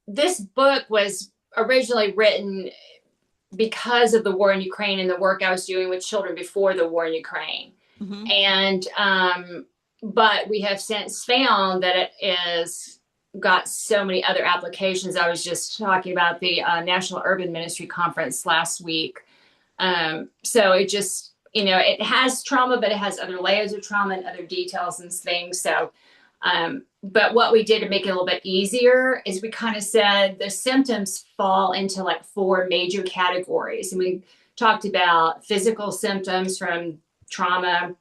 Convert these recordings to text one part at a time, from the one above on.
this book was originally written because of the war in Ukraine and the work I was doing with children before the war in Ukraine. Hmm. And, but we have since found that it is got so many other applications. I was just talking about the National Urban Ministry Conference last week. So it just, it has trauma, but it has other layers of trauma and other details and things. So, but what we did to make it a little bit easier is we kind of said the symptoms fall into like four major categories. And we talked about physical symptoms from trauma.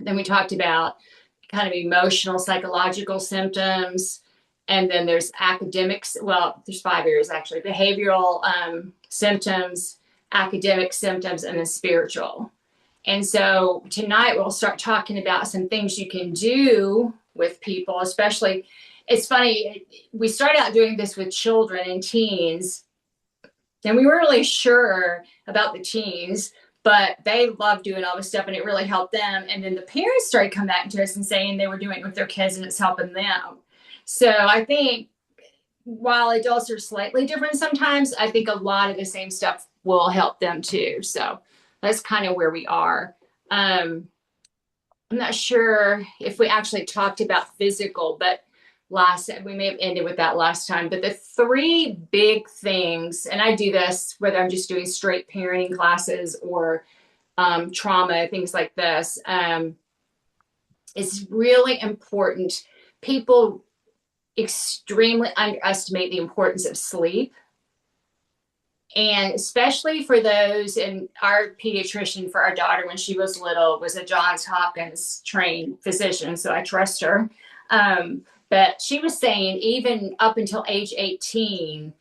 Then we talked about kind of emotional, psychological symptoms. And then there's academics. Well, there's five areas actually: behavioral symptoms, academic symptoms, and then spiritual. And so tonight we'll start talking about some things you can do with people, especially. It's funny, we started out doing this with children and teens, and we weren't really sure about the teens, but they loved doing all this stuff and it really helped them. And then the parents started coming back to us and saying they were doing it with their kids and it's helping them. So I think while adults are slightly different sometimes, I think a lot of the same stuff will help them too. So that's kind of where we are. I'm not sure if we actually talked about physical, but we may have ended with that last time. But the three big things, and I do this whether I'm just doing straight parenting classes or trauma, things like this, is really important. People extremely underestimate the importance of sleep. And especially for those, and our pediatrician for our daughter when she was little was a Johns Hopkins trained physician, so I trust her. But she was saying even up until age 18,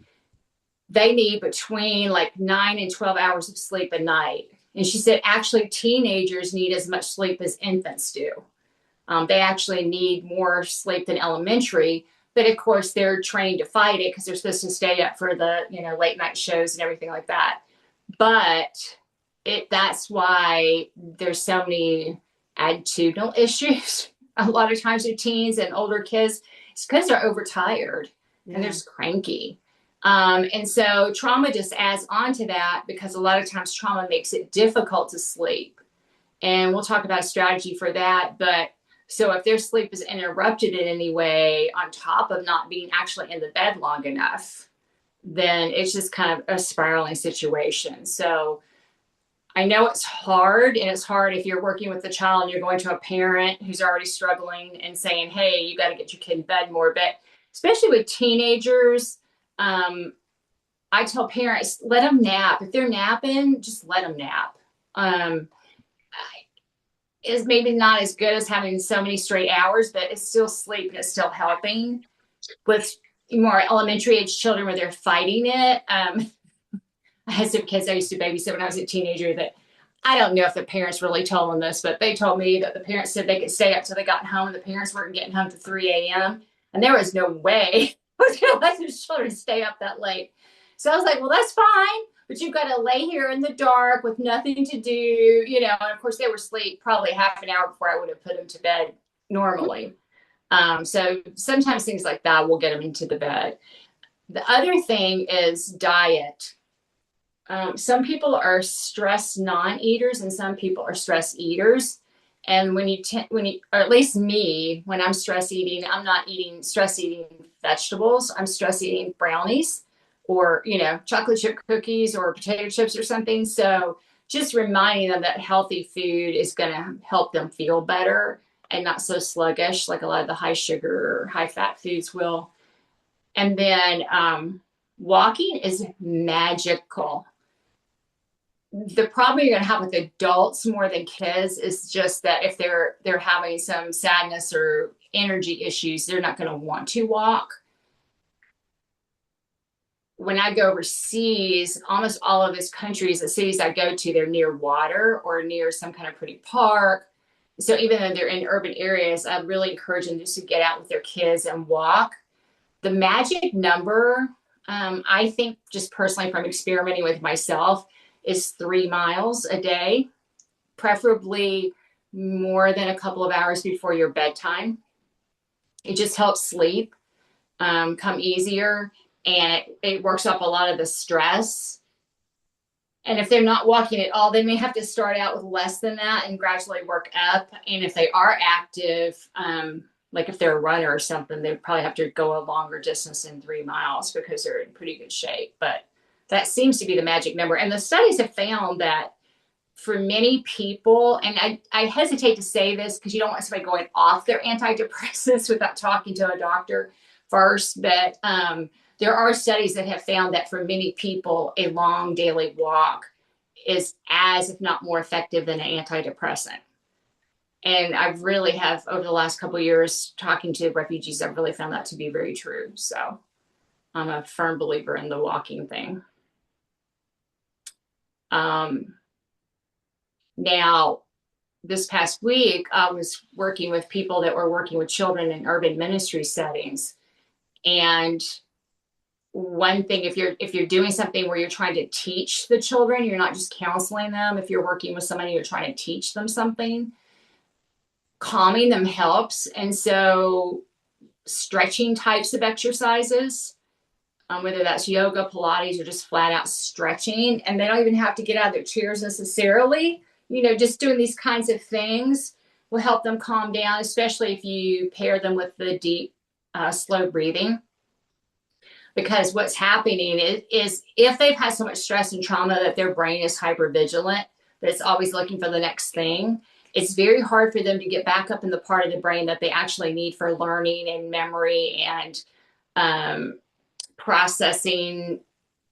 they need between like 9 and 12 hours of sleep a night. And she said actually teenagers need as much sleep as infants do. They actually need more sleep than elementary. But of course, they're trained to fight it because they're supposed to stay up for the late night shows and everything like that. But that's why there's so many attitudinal issues. A lot of times with teens and older kids, it's because they're overtired and they're just cranky. And so trauma just adds on to that because a lot of times trauma makes it difficult to sleep. And we'll talk about a strategy for that. But so if their sleep is interrupted in any way, on top of not being actually in the bed long enough, then it's just kind of a spiraling situation. So I know it's hard, and it's hard if you're working with a child and you're going to a parent who's already struggling and saying, hey, you got to get your kid in bed more. But especially with teenagers, I tell parents, let them nap. If they're napping, just let them nap. Is maybe not as good as having so many straight hours, but it's still sleep and it's still helping. With more elementary age children where they're fighting it, I had some kids I used to babysit when I was a teenager that I don't know if the parents really told them this, but they told me that the parents said they could stay up till they got home and the parents weren't getting home to 3 a.m. And there was no way I was going to let those children stay up that late. So I was like, well, that's fine, but you've got to lay here in the dark with nothing to do, and of course they were asleep probably half an hour before I would have put them to bed normally. So sometimes things like that will get them into the bed. The other thing is diet. Some people are stress non-eaters and some people are stress eaters. And when you, or at least me, when I'm stress eating, I'm not stress eating vegetables. I'm stress eating brownies or, chocolate chip cookies or potato chips or something. So just reminding them that healthy food is going to help them feel better and not so sluggish like a lot of the high sugar or high fat foods will. And then walking is magical. The problem you're going to have with adults more than kids is just that if they're having some sadness or energy issues, they're not going to want to walk. When I go overseas, almost all of these countries, the cities I go to, they're near water or near some kind of pretty park. So even though they're in urban areas, I really encourage them just to get out with their kids and walk. The magic number, I think just personally from experimenting with myself, is 3 miles a day, preferably more than a couple of hours before your bedtime. It just helps sleep. come easier, and it works off a lot of the stress. And if they're not walking at all, they may have to start out with less than that and gradually work up. And if they are active, like if they're a runner or something, they probably have to go a longer distance than 3 miles because they're in pretty good shape. But that seems to be the magic number. And the studies have found that for many people, and I hesitate to say this because you don't want somebody going off their antidepressants without talking to a doctor first, but there are studies that have found that for many people, a long daily walk is as, if not more effective than an antidepressant. And I really have, over the last couple of years, talking to refugees, I've really found that to be very true. So I'm a firm believer in the walking thing. Now, this past week, I was working with people that were working with children in urban ministry settings. And one thing, if you're doing something where you're trying to teach the children, you're not just counseling them. If you're working with somebody, you're trying to teach them something, calming them helps. And so stretching types of exercises, whether that's yoga, Pilates, or just flat out stretching, and they don't even have to get out of their chairs necessarily. Just doing these kinds of things will help them calm down, especially if you pair them with the deep, slow breathing. Because what's happening is if they've had so much stress and trauma that their brain is hypervigilant, that it's always looking for the next thing, it's very hard for them to get back up in the part of the brain that they actually need for learning and memory and processing,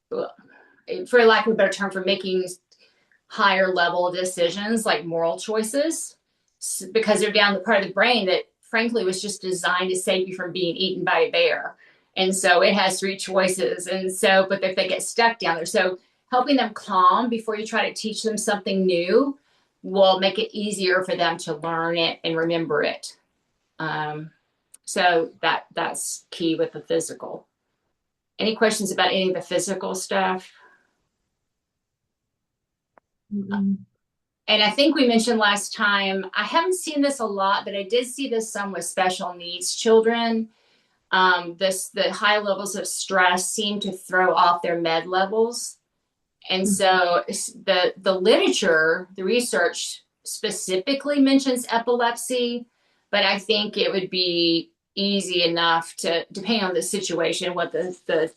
for lack of a better term, for making higher level decisions like moral choices, because they're down the part of the brain that frankly was just designed to save you from being eaten by a bear. And so it has 3 choices. And so, but if they get stuck down there, so helping them calm before you try to teach them something new will make it easier for them to learn it and remember it. So that's key with the physical. Any questions about any of the physical stuff? Mm-mm. And I think we mentioned last time, I haven't seen this a lot, but I did see this some with special needs children. The high levels of stress seem to throw off their med levels. And so the literature, the research specifically mentions epilepsy, but I think it would be easy enough to, depending on the situation, what the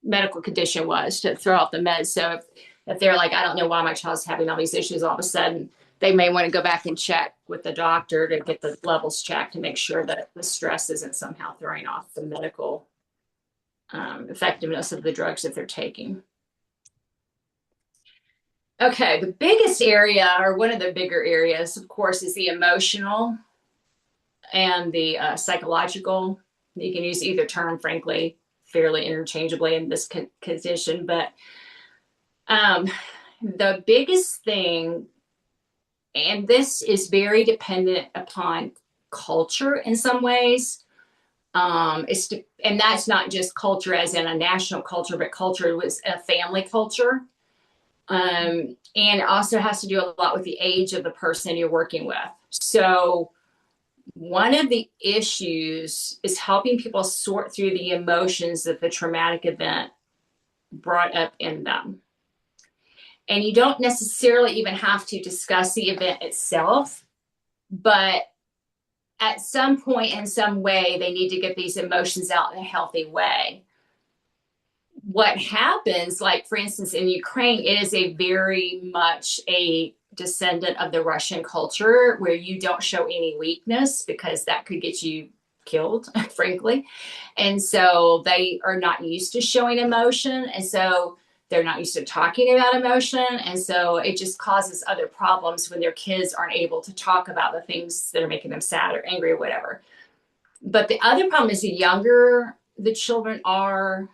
medical condition was, to throw off the meds. So if they're like, I don't know why my child's having all these issues all of a sudden, they may want to go back and check with the doctor to get the levels checked to make sure that the stress isn't somehow throwing off the medical effectiveness of the drugs that they're taking. Okay, the biggest area, or one of the bigger areas, of course, is the emotional and the psychological. You can use either term, frankly, fairly interchangeably in this condition, but the biggest thing, and this is very dependent upon culture in some ways, and that's not just culture as in a national culture, but culture was a family culture. And it also has to do a lot with the age of the person you're working with. So one of the issues is helping people sort through the emotions that the traumatic event brought up in them. And you don't necessarily even have to discuss the event itself, but at some point in some way, they need to get these emotions out in a healthy way. What happens, like for instance, in Ukraine, it is a very much a descendant of the Russian culture where you don't show any weakness because that could get you killed, frankly. And so they are not used to showing emotion. And so they're not used to talking about emotion. And so it just causes other problems when their kids aren't able to talk about the things that are making them sad or angry or whatever. But the other problem is the younger the children are,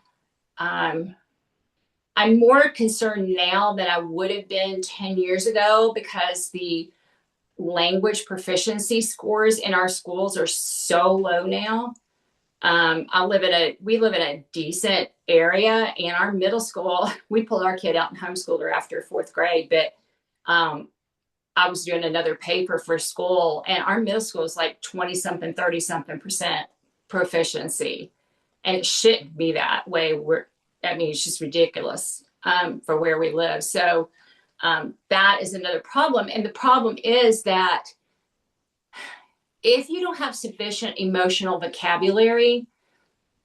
I'm more concerned now than I would have been 10 years ago because the language proficiency scores in our schools are so low now. We live in a decent area, and our middle school, we pulled our kid out and homeschooled her after 4th grade, but I was doing another paper for school, and our middle school is like 20 something, 30 something % proficiency. And it shouldn't be that way. It's just ridiculous for where we live. So that is another problem. And the problem is that if you don't have sufficient emotional vocabulary,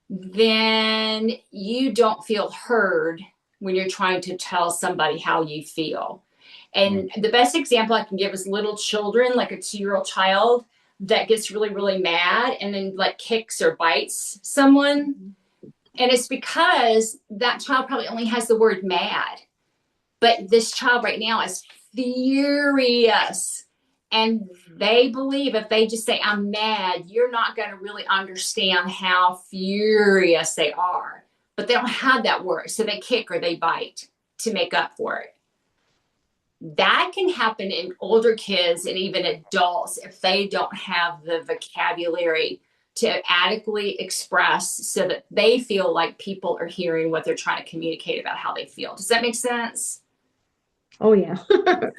then you don't feel heard when you're trying to tell somebody how you feel. And the best example I can give is little children, like a 2-year-old child that gets really, really mad and then like kicks or bites someone. And it's because that child probably only has the word mad. But this child right now is furious. And they believe if they just say, I'm mad, you're not going to really understand how furious they are. But they don't have that word. So they kick or they bite to make up for it. That can happen in older kids and even adults if they don't have the vocabulary to adequately express so that they feel like people are hearing what they're trying to communicate about how they feel. Does that make sense? Oh, yeah.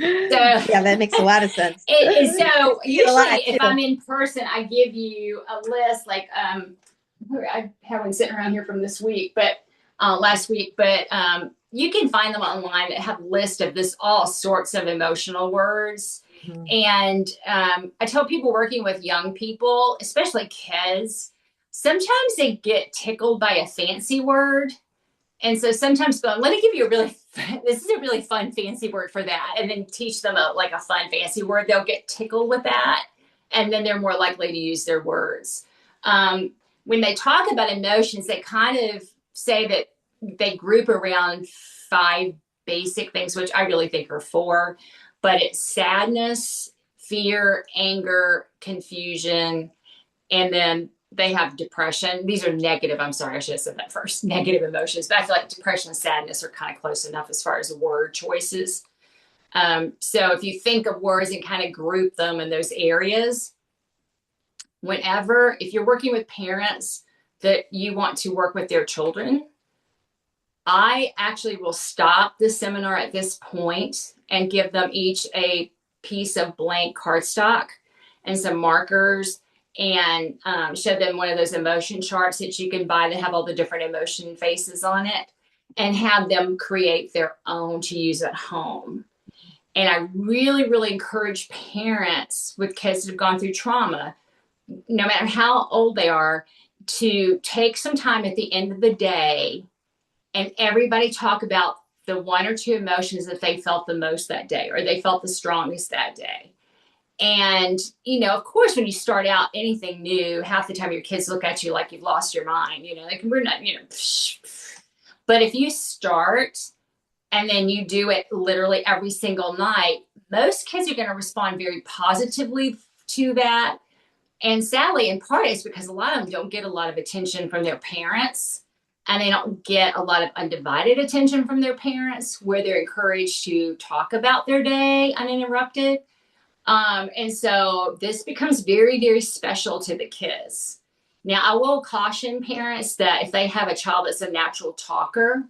Yeah, that makes a lot of sense. So usually if I'm in person, I give you a list, like I have one sitting around here from this week, but last week, but you can find them online that have lists of this all sorts of emotional words. Mm-hmm. And I tell people working with young people, especially kids, sometimes they get tickled by a fancy word. And so sometimes, let me give you this is a really fun fancy word for that. And then teach them a fun fancy word. They'll get tickled with that. And then they're more likely to use their words. When they talk about emotions, they kind of say that they group around 5 basic things, which I really think are 4, but it's sadness, fear, anger, confusion, and then they have depression. These are negative. I'm sorry, I should have said that first. Negative emotions. But I feel like depression and sadness are kind of close enough as far as word choices. So if you think of words and kind of group them in those areas, if you're working with parents that you want to work with their children, I actually will stop the seminar at this point and give them each a piece of blank cardstock and some markers and show them one of those emotion charts that you can buy that have all the different emotion faces on it and have them create their own to use at home. And I really, really encourage parents with kids that have gone through trauma, no matter how old they are, to take some time at the end of the day and everybody talk about the 1 or 2 emotions that they felt the most that day or they felt the strongest that day. And, of course, when you start out anything new, half the time your kids look at you like you've lost your mind, like we're not, but if you start and then you do it literally every single night, most kids are going to respond very positively to that. And sadly, in part, it's because a lot of them don't get a lot of attention from their parents. And they don't get a lot of undivided attention from their parents where they're encouraged to talk about their day uninterrupted. And so this becomes very, very special to the kids. Now, I will caution parents that if they have a child that's a natural talker,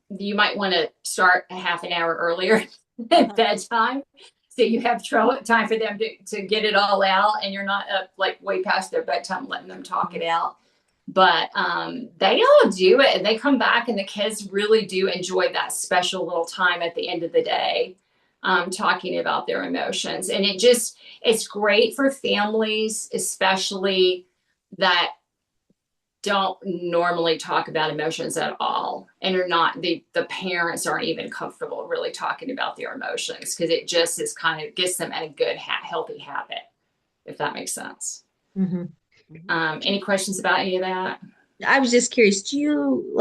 you might want to start a half an hour earlier at bedtime. So you have time for them to get it all out and you're not up like way past their bedtime letting them talk it out. But they all do it and they come back and the kids really do enjoy that special little time at the end of the day talking about their emotions. And it's great for families, especially that don't normally talk about emotions at all and are not, the parents aren't even comfortable really talking about their emotions because it just is kind of gets them in a good, healthy habit, if that makes sense. Mm-hmm. Any questions about any of that? I was just curious, do you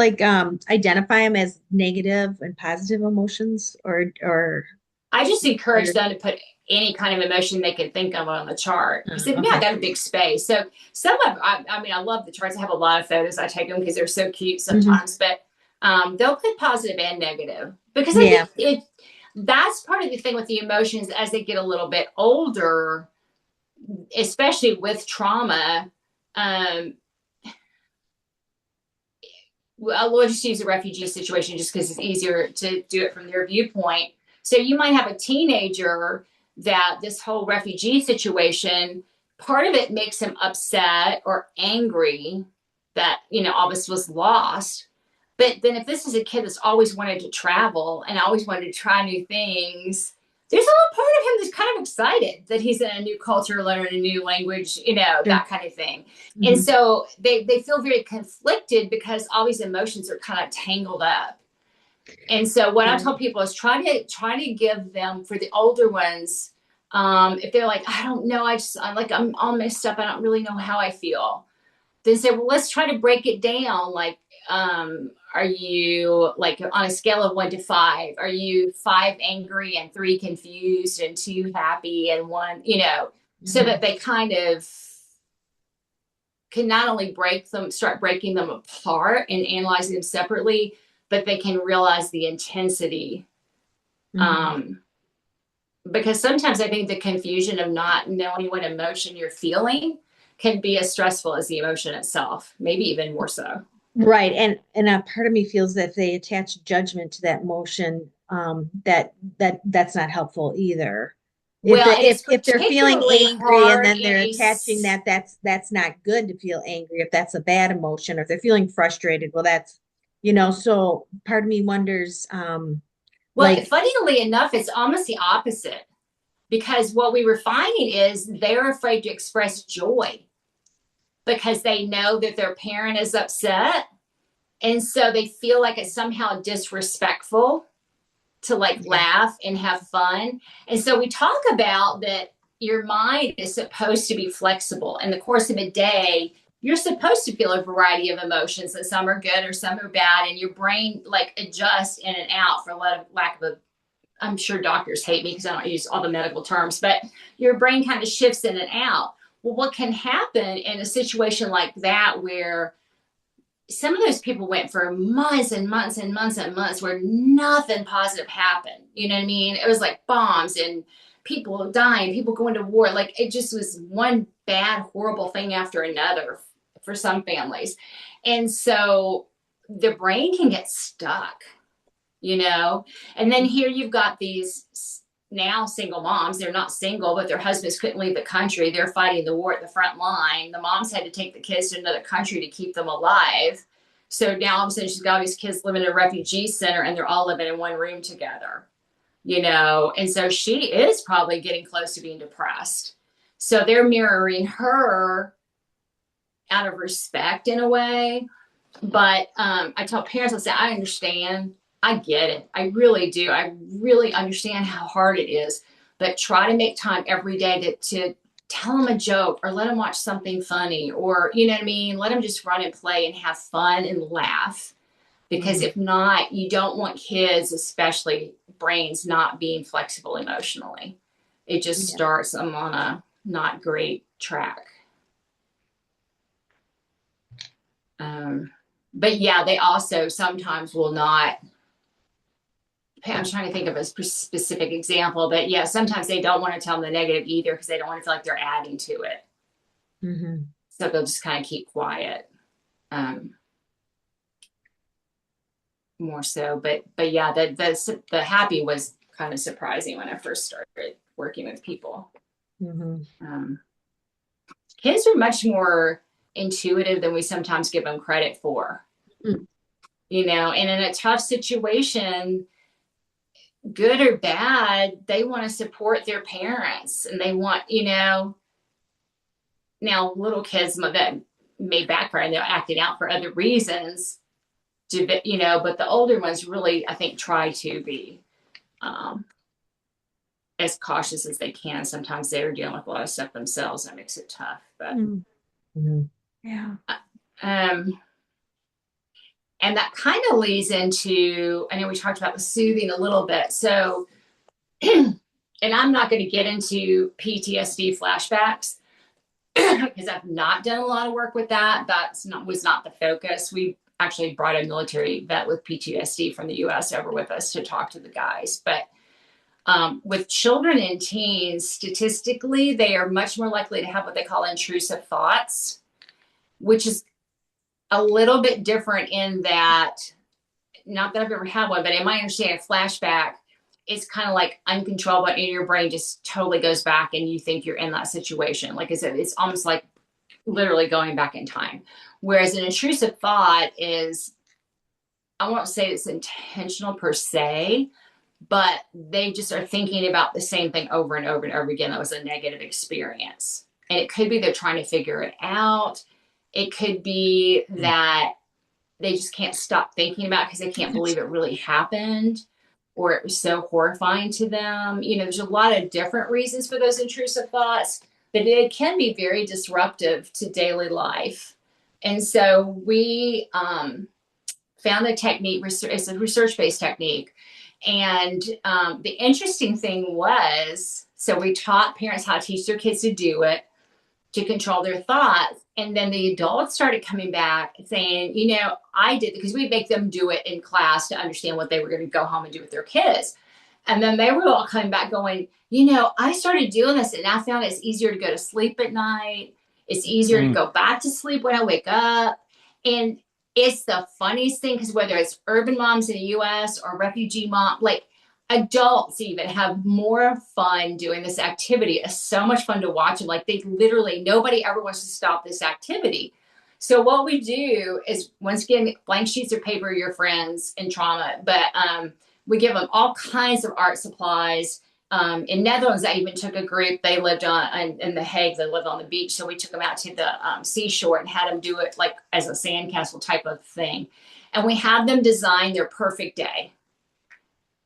identify them as negative and positive emotions or I just encourage them to put any kind of emotion they can think of on the chart. He said, I got a big space. So I love the charts. I have a lot of photos. I take them because they're so cute sometimes, but they'll put positive and negative because I think that's part of the thing with the emotions as they get a little bit older, especially with trauma. We'll just use a refugee situation just because it's easier to do it from their viewpoint. So you might have a teenager that this whole refugee situation, part of it makes him upset or angry that, all this was lost. But then if this is a kid that's always wanted to travel and always wanted to try new things, there's a little part of him that's kind of excited that he's in a new culture, learning a new language, Sure. that kind of thing. And Hmm. so they feel very conflicted because all these emotions are kind of tangled up. And so what I Right. tell people is try to give them, for the older ones, if they're like, I don't know, I'm all messed up, I don't really know how I feel, then say, well, let's try to break it down. Like, are you, like, on a scale of 1 to 5? Are you 5 angry and 3 confused and 2 happy and 1, so Hmm. that they kind of can not only start breaking them apart and analyzing them separately, but they can realize the intensity. Hmm. Um, because sometimes I think the confusion of not knowing what emotion you're feeling can be as stressful as the emotion itself, maybe even more so. Right. And a part of me feels that if they attach judgment to that motion, that's not helpful either. If Well, and it's if they're feeling particularly angry and hard then in they're a attaching that, that's not good to feel angry. If that's a bad emotion, or if they're feeling frustrated, well, that's, so part of me wonders, well, like, funnily enough, it's almost the opposite, because what we were finding is they're afraid to express joy because they know that their parent is upset, and so they feel like it's somehow disrespectful to, like, yeah, laugh and have fun. And so we talk about that your mind is supposed to be flexible. In the course of a day, you're supposed to feel a variety of emotions, and some are good or some are bad, and your brain, like, adjusts in and out, for lack of a, I'm sure doctors hate me because I don't use all the medical terms, but your brain kind of shifts in and out. Well, what can happen in a situation like that, where some of those people went for months and months and months and months where nothing positive happened. You know what I mean? It was like bombs and people dying, people going to war. Like, it just was one bad, horrible thing after another for some families. And so the brain can get stuck, you know? And then here you've got these now single moms. They're not single, but their husbands couldn't leave the country. They're fighting the war at the front line. The moms had to take the kids to another country to keep them alive. So now all of a sudden she's got all these kids living in a refugee center, and they're all living in one room together, And so she is probably getting close to being depressed. So they're mirroring her out of respect in a way. But I tell parents, I say, I understand. I get it. I really do. I really understand how hard it is. But try to make time every day to tell them a joke, or let them watch something funny, or, you know what I mean? Let them just run and play and have fun and laugh. Because mhm, if not, you don't want kids, especially brains, not being flexible emotionally. It just yeah, starts them on a not great track. Um, but yeah, they also sometimes will not. I'm trying to think of a specific example, but yeah, sometimes they don't want to tell them the negative either, because they don't want to feel like they're adding to it. hmm, So they'll just kind of keep quiet, um, more so. But yeah, the happy was kind of surprising when I first started working with people. hmm, Um, Kids are much more intuitive than we sometimes give them credit for, and in a tough situation, good or bad, they want to support their parents, and they want, now little kids that may backfire, they're acting out for other reasons, but the older ones really, I think, try to be, um, as cautious as they can. Sometimes they're dealing with a lot of stuff themselves, that makes it tough. But hmm, hmm, yeah, um, and that kind of leads into, I know we talked about the soothing a little bit. So, and I'm not going to get into PTSD flashbacks because I've not done a lot of work with that. Was not the focus. We actually brought a military vet with PTSD from the US over with us to talk to the guys. But with children and teens, statistically, they are much more likely to have what they call intrusive thoughts, which is a little bit different in that, not that I've ever had one, but in my understanding, a flashback is kind of like uncontrollable, and your brain just totally goes back and you think you're in that situation. Like I said, it's almost like literally going back in time. Whereas an intrusive thought is, I won't say it's intentional per se, but they just are thinking about the same thing over and over and over again. That was a negative experience. And it could be they're trying to figure it out. It could be that they just can't stop thinking about it because they can't believe it really happened, or it was so horrifying to them. There's a lot of different reasons for those intrusive thoughts, but it can be very disruptive to daily life. And so we found a technique, it's a research-based technique. And the interesting thing was, so we taught parents how to teach their kids to do it, to control their thoughts. And then the adults started coming back saying, I did, because we'd make them do it in class to understand what they were going to go home and do with their kids. And then they were all coming back going, I started doing this and I found it's easier to go to sleep at night. It's easier to go back to sleep when I wake up. And it's the funniest thing, because whether it's urban moms in the US or refugee mom, like adults even have more fun doing this activity. It's so much fun to watch. And like, they literally, nobody ever wants to stop this activity. So what we do is, once again, blank sheets of paper, your friends in trauma, but we give them all kinds of art supplies. In Netherlands, I even took a group, they lived in The Hague, they lived on the beach. So we took them out to the seashore and had them do it like as a sandcastle type of thing. And we had them design their perfect day.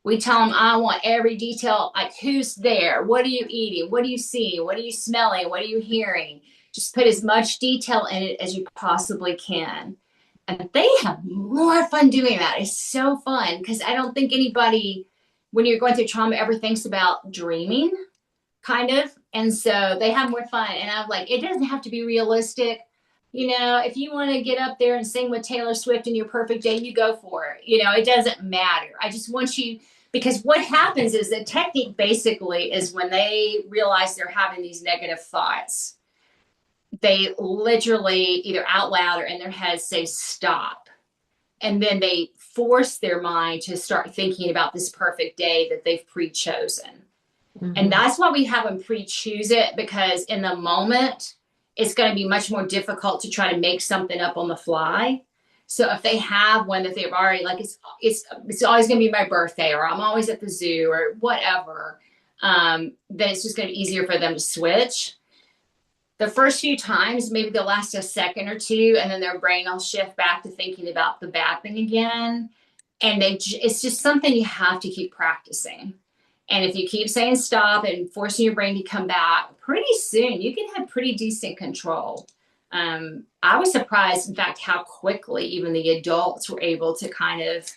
We tell them, I want every detail, like who's there, what are you eating, what are you seeing, what are you smelling, what are you hearing? Just put as much detail in it as you possibly can. And they have more fun doing that. It's so fun, because I don't think anybody, when you're going through trauma, ever thinks about dreaming, kind of. And so they have more fun. And I'm like, it doesn't have to be realistic. If you want to get up there and sing with Taylor Swift in your perfect day, you go for it. It doesn't matter. I just want you, because what happens is the technique basically is, when they realize they're having these negative thoughts, they literally either out loud or in their head say stop. And then they force their mind to start thinking about this perfect day that they've pre-chosen. Mm-hmm. And that's why we have them pre-choose it, because in the moment, it's going to be much more difficult to try to make something up on the fly. So if they have one that they've already, like, it's always going to be my birthday, or I'm always at the zoo, or whatever, then it's just going to be easier for them to switch. The first few times, maybe they'll last a second or two, and then their brain will shift back to thinking about the bad thing again. And it's just something you have to keep practicing. And if you keep saying stop and forcing your brain to come back, pretty soon you can have pretty decent control. I was surprised, in fact, how quickly even the adults were able to kind of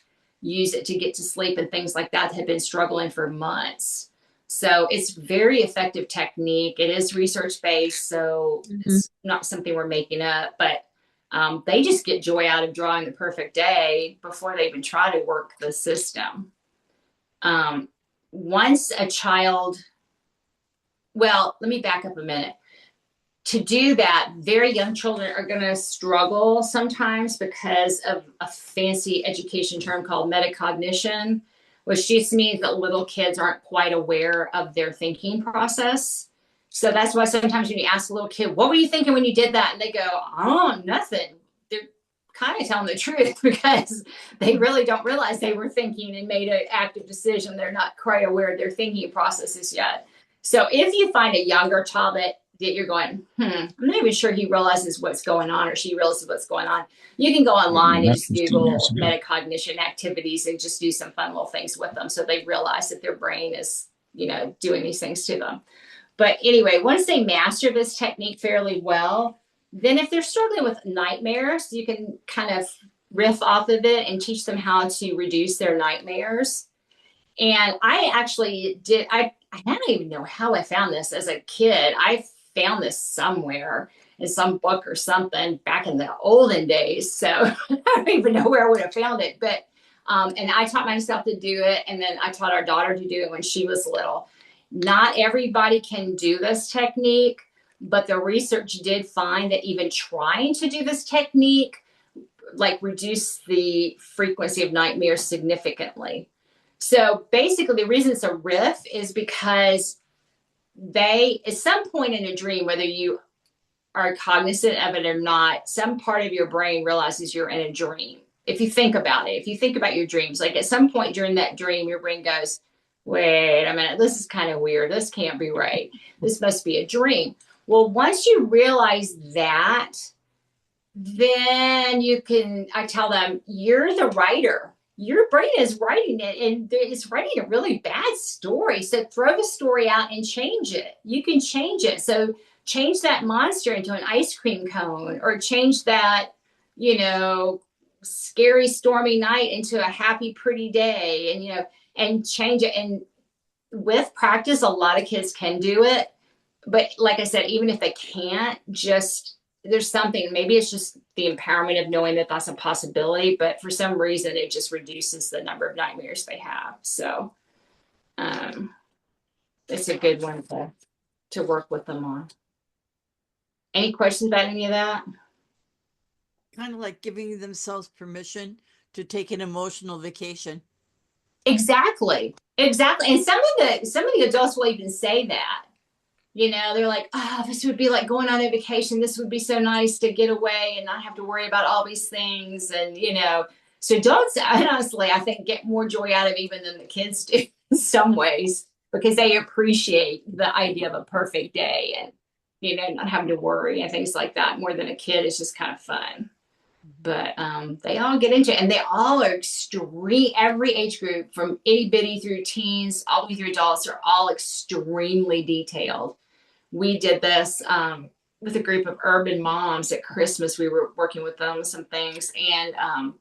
use it to get to sleep and things like that had been struggling for months. So it's very effective technique. It is research-based, so it's not something we're making up, but they just get joy out of drawing the perfect day before they even try to work the system. Once a child, well, let me back up a minute. To do that, very young children are going to struggle sometimes because of a fancy education term called metacognition, which just means that little kids aren't quite aware of their thinking process. So that's why sometimes when you ask a little kid, what were you thinking when you did that? And they go, oh, nothing. They're kind of telling the truth, because they really don't realize they were thinking and made an active decision. They're not quite aware of their thinking processes yet. So if you find a younger child that you're going, I'm not even sure he realizes what's going on, or she realizes what's going on, you can go online and just Google metacognition activities and just do some fun little things with them, so they realize that their brain is, doing these things to them. But anyway, once they master this technique fairly well, then if they're struggling with nightmares, you can kind of riff off of it and teach them how to reduce their nightmares. And I actually did, I don't even know how I found this as a kid. I found this somewhere in some book or something back in the olden days. So I don't even know where I would have found it. But, and I taught myself to do it. And then I taught our daughter to do it when she was little. Not everybody can do this technique, but the research did find that even trying to do this technique, like, reduce the frequency of nightmares significantly. So basically the reason it's a riff is because at some point in a dream, whether you are cognizant of it or not, some part of your brain realizes you're in a dream. If you think about it, if you think about your dreams, like at some point during that dream, your brain goes, wait a minute, this is kind of weird. This can't be right. This must be a dream. Well, once you realize that, then you can, I tell them, you're the writer. Your brain is writing it, and it's writing a really bad story. So throw the story out and change it. You can change it. So change that monster into an ice cream cone, or change that, scary, stormy night into a happy, pretty day, and change it. And with practice, a lot of kids can do it. But like I said, even if they can't, just there's something, maybe it's just the empowerment of knowing that that's a possibility, but for some reason it just reduces the number of nightmares they have. So it's a good one to work with them on. Any questions about any of that? Kind of like giving themselves permission to take an emotional vacation. Exactly. And some of the adults will even say that. They're like, oh, this would be like going on a vacation. This would be so nice to get away and not have to worry about all these things. And, so adults, honestly, I think get more joy out of even than the kids do in some ways, because they appreciate the idea of a perfect day and, not having to worry and things like that more than a kid. It's just kind of fun. But they all get into it, and they all are extreme. Every age group from itty bitty through teens all the way through adults are all extremely detailed. We did this with a group of urban moms at Christmas. We were working with them with some things, and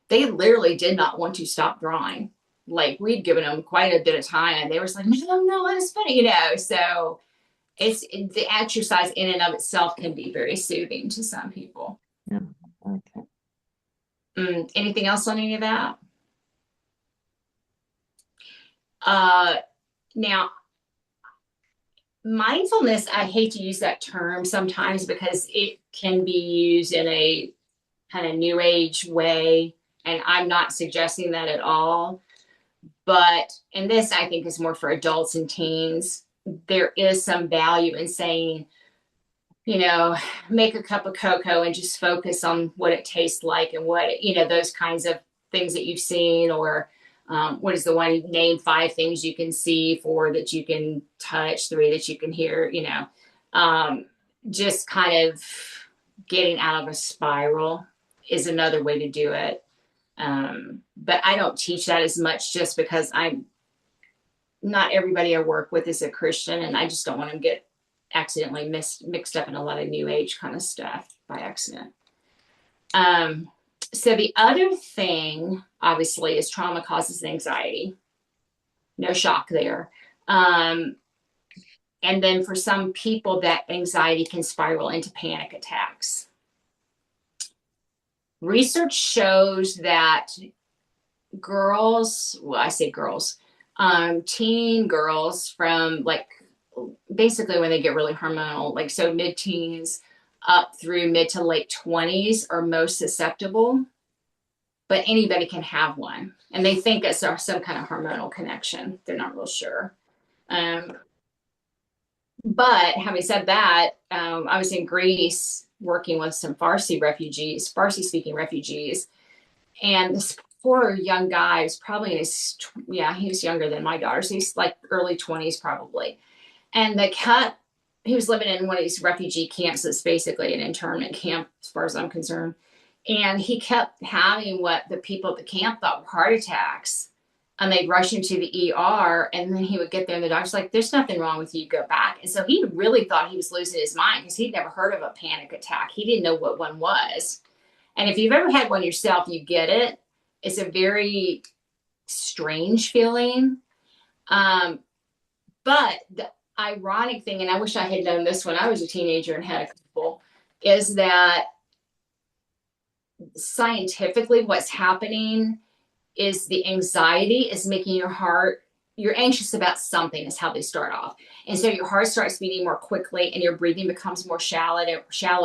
they literally did not want to stop drawing. Like, we'd given them quite a bit of time, and they were just like, no, let us finish, So it's the exercise in and of itself can be very soothing to some people. Yeah. Okay. Anything else on any of that? Now, mindfulness, I hate to use that term sometimes because it can be used in a kind of new age way, and I'm not suggesting that at all. But, and this I think is more for adults and teens, there is some value in saying, make a cup of cocoa and just focus on what it tastes like and what, those kinds of things that you've seen, or what is the one, name 5 things you can see, 4 that you can touch, 3 that you can hear, just kind of getting out of a spiral is another way to do it. But I don't teach that as much just because not everybody I work with is a Christian, and I just don't want them to get accidentally mixed up in a lot of new age kind of stuff by accident. So the other thing, obviously, is trauma causes anxiety. No shock there. And then for some people, that anxiety can spiral into panic attacks. Research shows that girls, well, I say girls, teen girls from like basically when they get really hormonal, like so mid-teens up through mid to late 20s are most susceptible, but anybody can have one. And they think it's some kind of hormonal connection. They're not real sure. But having said that, I was in Greece working with some Farsi-speaking refugees, and this poor young guy was probably in his, he was younger than my daughter, so he's like early 20s probably. And he was living in one of these refugee camps that's basically an internment camp, as far as I'm concerned. And he kept having what the people at the camp thought were heart attacks. And they'd rush him to the ER, and then he would get there, and the doctor's like, there's nothing wrong with you, go back. And so he really thought he was losing his mind because he'd never heard of a panic attack. He didn't know what one was. And if you've ever had one yourself, you get it. It's a very strange feeling. But the ironic thing, and I wish I had known this when I was a teenager and had a couple, is that scientifically what's happening is the anxiety is making you're anxious about something is how they start off. And so your heart starts beating more quickly and your breathing becomes more shallow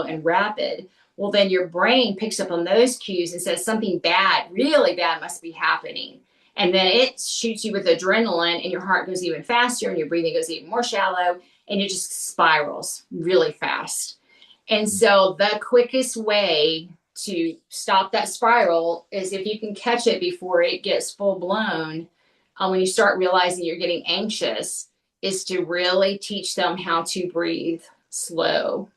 and rapid. Well, then your brain picks up on those cues and says something bad, really bad must be happening. And then it shoots you with adrenaline and your heart goes even faster and your breathing goes even more shallow and it just spirals really fast. And so the quickest way to stop that spiral is if you can catch it before it gets full blown, when you start realizing you're getting anxious, is to really teach them how to breathe slow.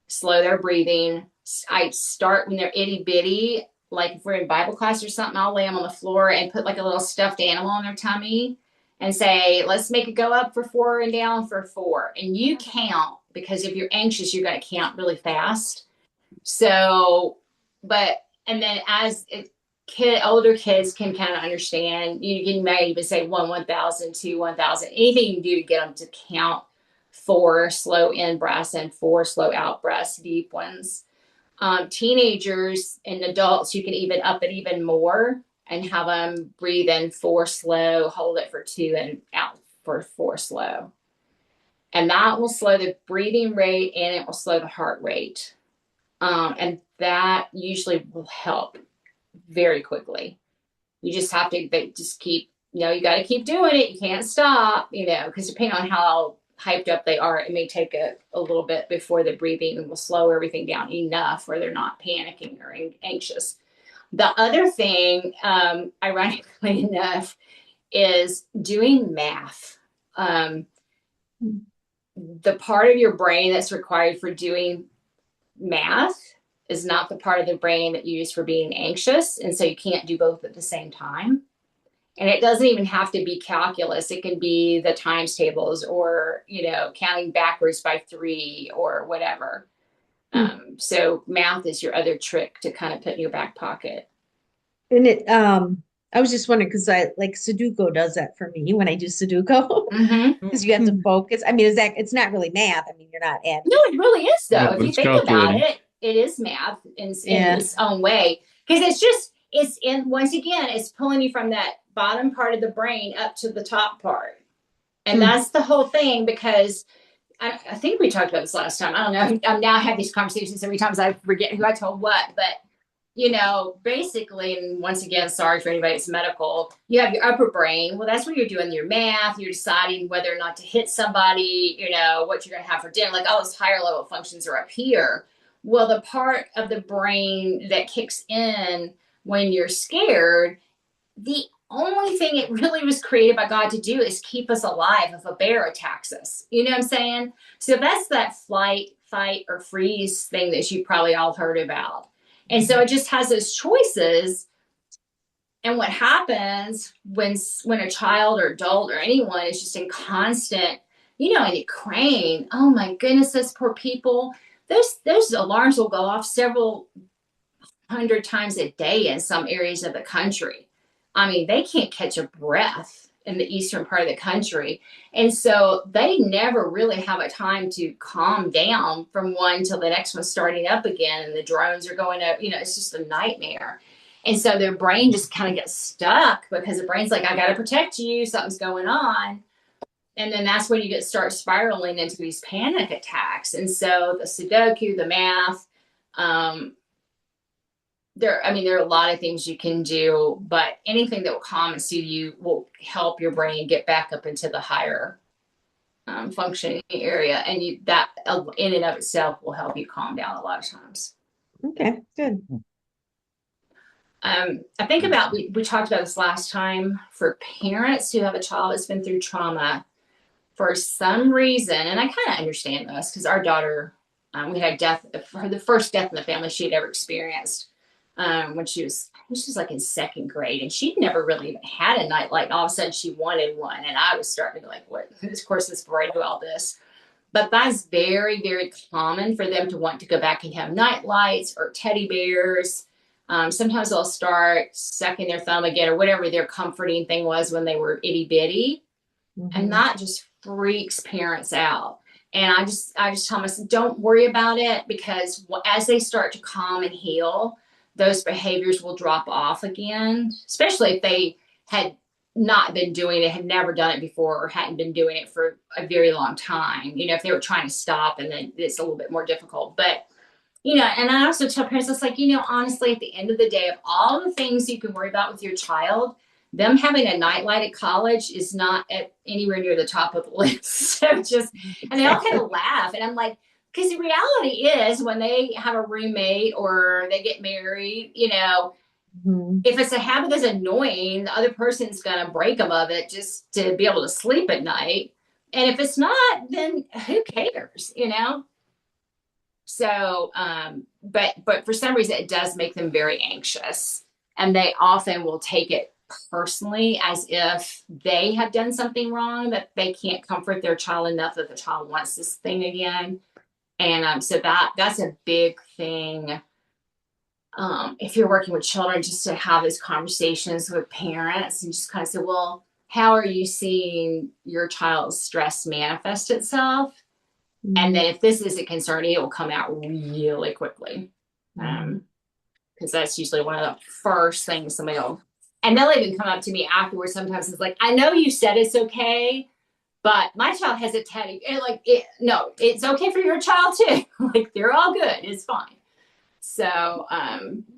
Slow their breathing. I start when they're itty bitty, like if we're in Bible class or something, I'll lay them on the floor and put like a little stuffed animal on their tummy and say, let's make it go up for 4 and down for 4. And you count, because if you're anxious, you're going to count really fast. So, and then as older kids can kind of understand, you may even say 1, 1,000, 2, 1,000, anything you can do to get them to count 4 slow in breaths and 4 slow out breaths, deep ones. Teenagers and adults, you can even up it even more and have them breathe in 4 slow, hold it for 2 and out for 4 slow. And that will slow the breathing rate and it will slow the heart rate. And that usually will help very quickly. You just have to keep, you got to keep doing it. You can't stop, because depending on how hyped up they are, it may take a little bit before the breathing will slow everything down enough where they're not panicking or anxious. The other thing, ironically enough, is doing math. The part of your brain that's required for doing math is not the part of the brain that you use for being anxious. And so you can't do both at the same time. And it doesn't even have to be calculus. It can be the times tables or, counting backwards by 3 or whatever. So math is your other trick to kind of put in your back pocket. And I was just wondering, because I like Sudoku does that for me when I do Sudoku, because you have to focus. I mean, it's not really math. I mean, you're not adding. No, it really is though. Yeah, if you it's think about calculating. it, it is math in its own way. Because once again, it's pulling you from that bottom part of the brain up to the top part. And that's the whole thing, because I think we talked about this last time. I don't know. I'm now have these conversations so many times I forget who I told what, but basically, and once again, sorry for anybody that's medical, you have your upper brain. Well, that's where you're doing your math. You're deciding whether or not to hit somebody, what you're going to have for dinner. Like all those higher level functions are up here. Well, the part of the brain that kicks in when you're scared, the only thing it really was created by God to do is keep us alive if a bear attacks us. You know what I'm saying? So that's that flight, fight, or freeze thing that you probably all heard about. And so it just has those choices. And what happens when a child or adult or anyone is just in constant, in Ukraine, oh my goodness, those poor people, those alarms will go off several hundred times a day in some areas of the country. I mean, they can't catch a breath in the eastern part of the country. And so they never really have a time to calm down from one till the next one starting up again. And the drones are going up, it's just a nightmare. And so their brain just kind of gets stuck because the brain's like, I got to protect you. Something's going on. And then that's when you start spiraling into these panic attacks. And so the Sudoku, the math, there are a lot of things you can do, but anything that will calm and soothe you will help your brain get back up into the higher functioning area. And that in and of itself will help you calm down a lot of times. Okay, good. I think about, we talked about this last time, for parents who have a child that's been through trauma for some reason, and I kind of understand this because our daughter, we had the first death in the family she had ever experienced. When she was like in 2nd grade, and she'd never really even had a nightlight. And all of a sudden she wanted one. And I was starting to be like, what? Of course, this before I knew all this. But that's very, very common for them to want to go back and have night lights or teddy bears. Sometimes they'll start sucking their thumb again or whatever their comforting thing was when they were itty bitty. And that just freaks parents out. And I just tell myself, don't worry about it, because as they start to calm and heal, those behaviors will drop off again, especially if they had not been doing it, had never done it before, or hadn't been doing it for a very long time. If they were trying to stop, and then it's a little bit more difficult. But, and I also tell parents, it's like, honestly, at the end of the day, of all the things you can worry about with your child, them having a nightlight at college is not anywhere near the top of the list. So and they all kind of laugh. And I'm like, because the reality is when they have a roommate or they get married, if it's a habit that's annoying, the other person's going to break them of it just to be able to sleep at night. And if it's not, then who cares? So, but for some reason, it does make them very anxious, and they often will take it personally as if they have done something wrong, that they can't comfort their child enough that the child wants this thing again. And so that's a big thing. If you're working with children, just to have those conversations with parents and just kind of say, well, how are you seeing your child's stress manifest itself? And then if this is a concern, it will come out really quickly. Because that's usually one of the first things somebody will, and they'll even come up to me afterwards. Sometimes it's like, I know you said it's okay, but my child has a teddy. And no, it's okay for your child too. Like, they're all good. It's fine. So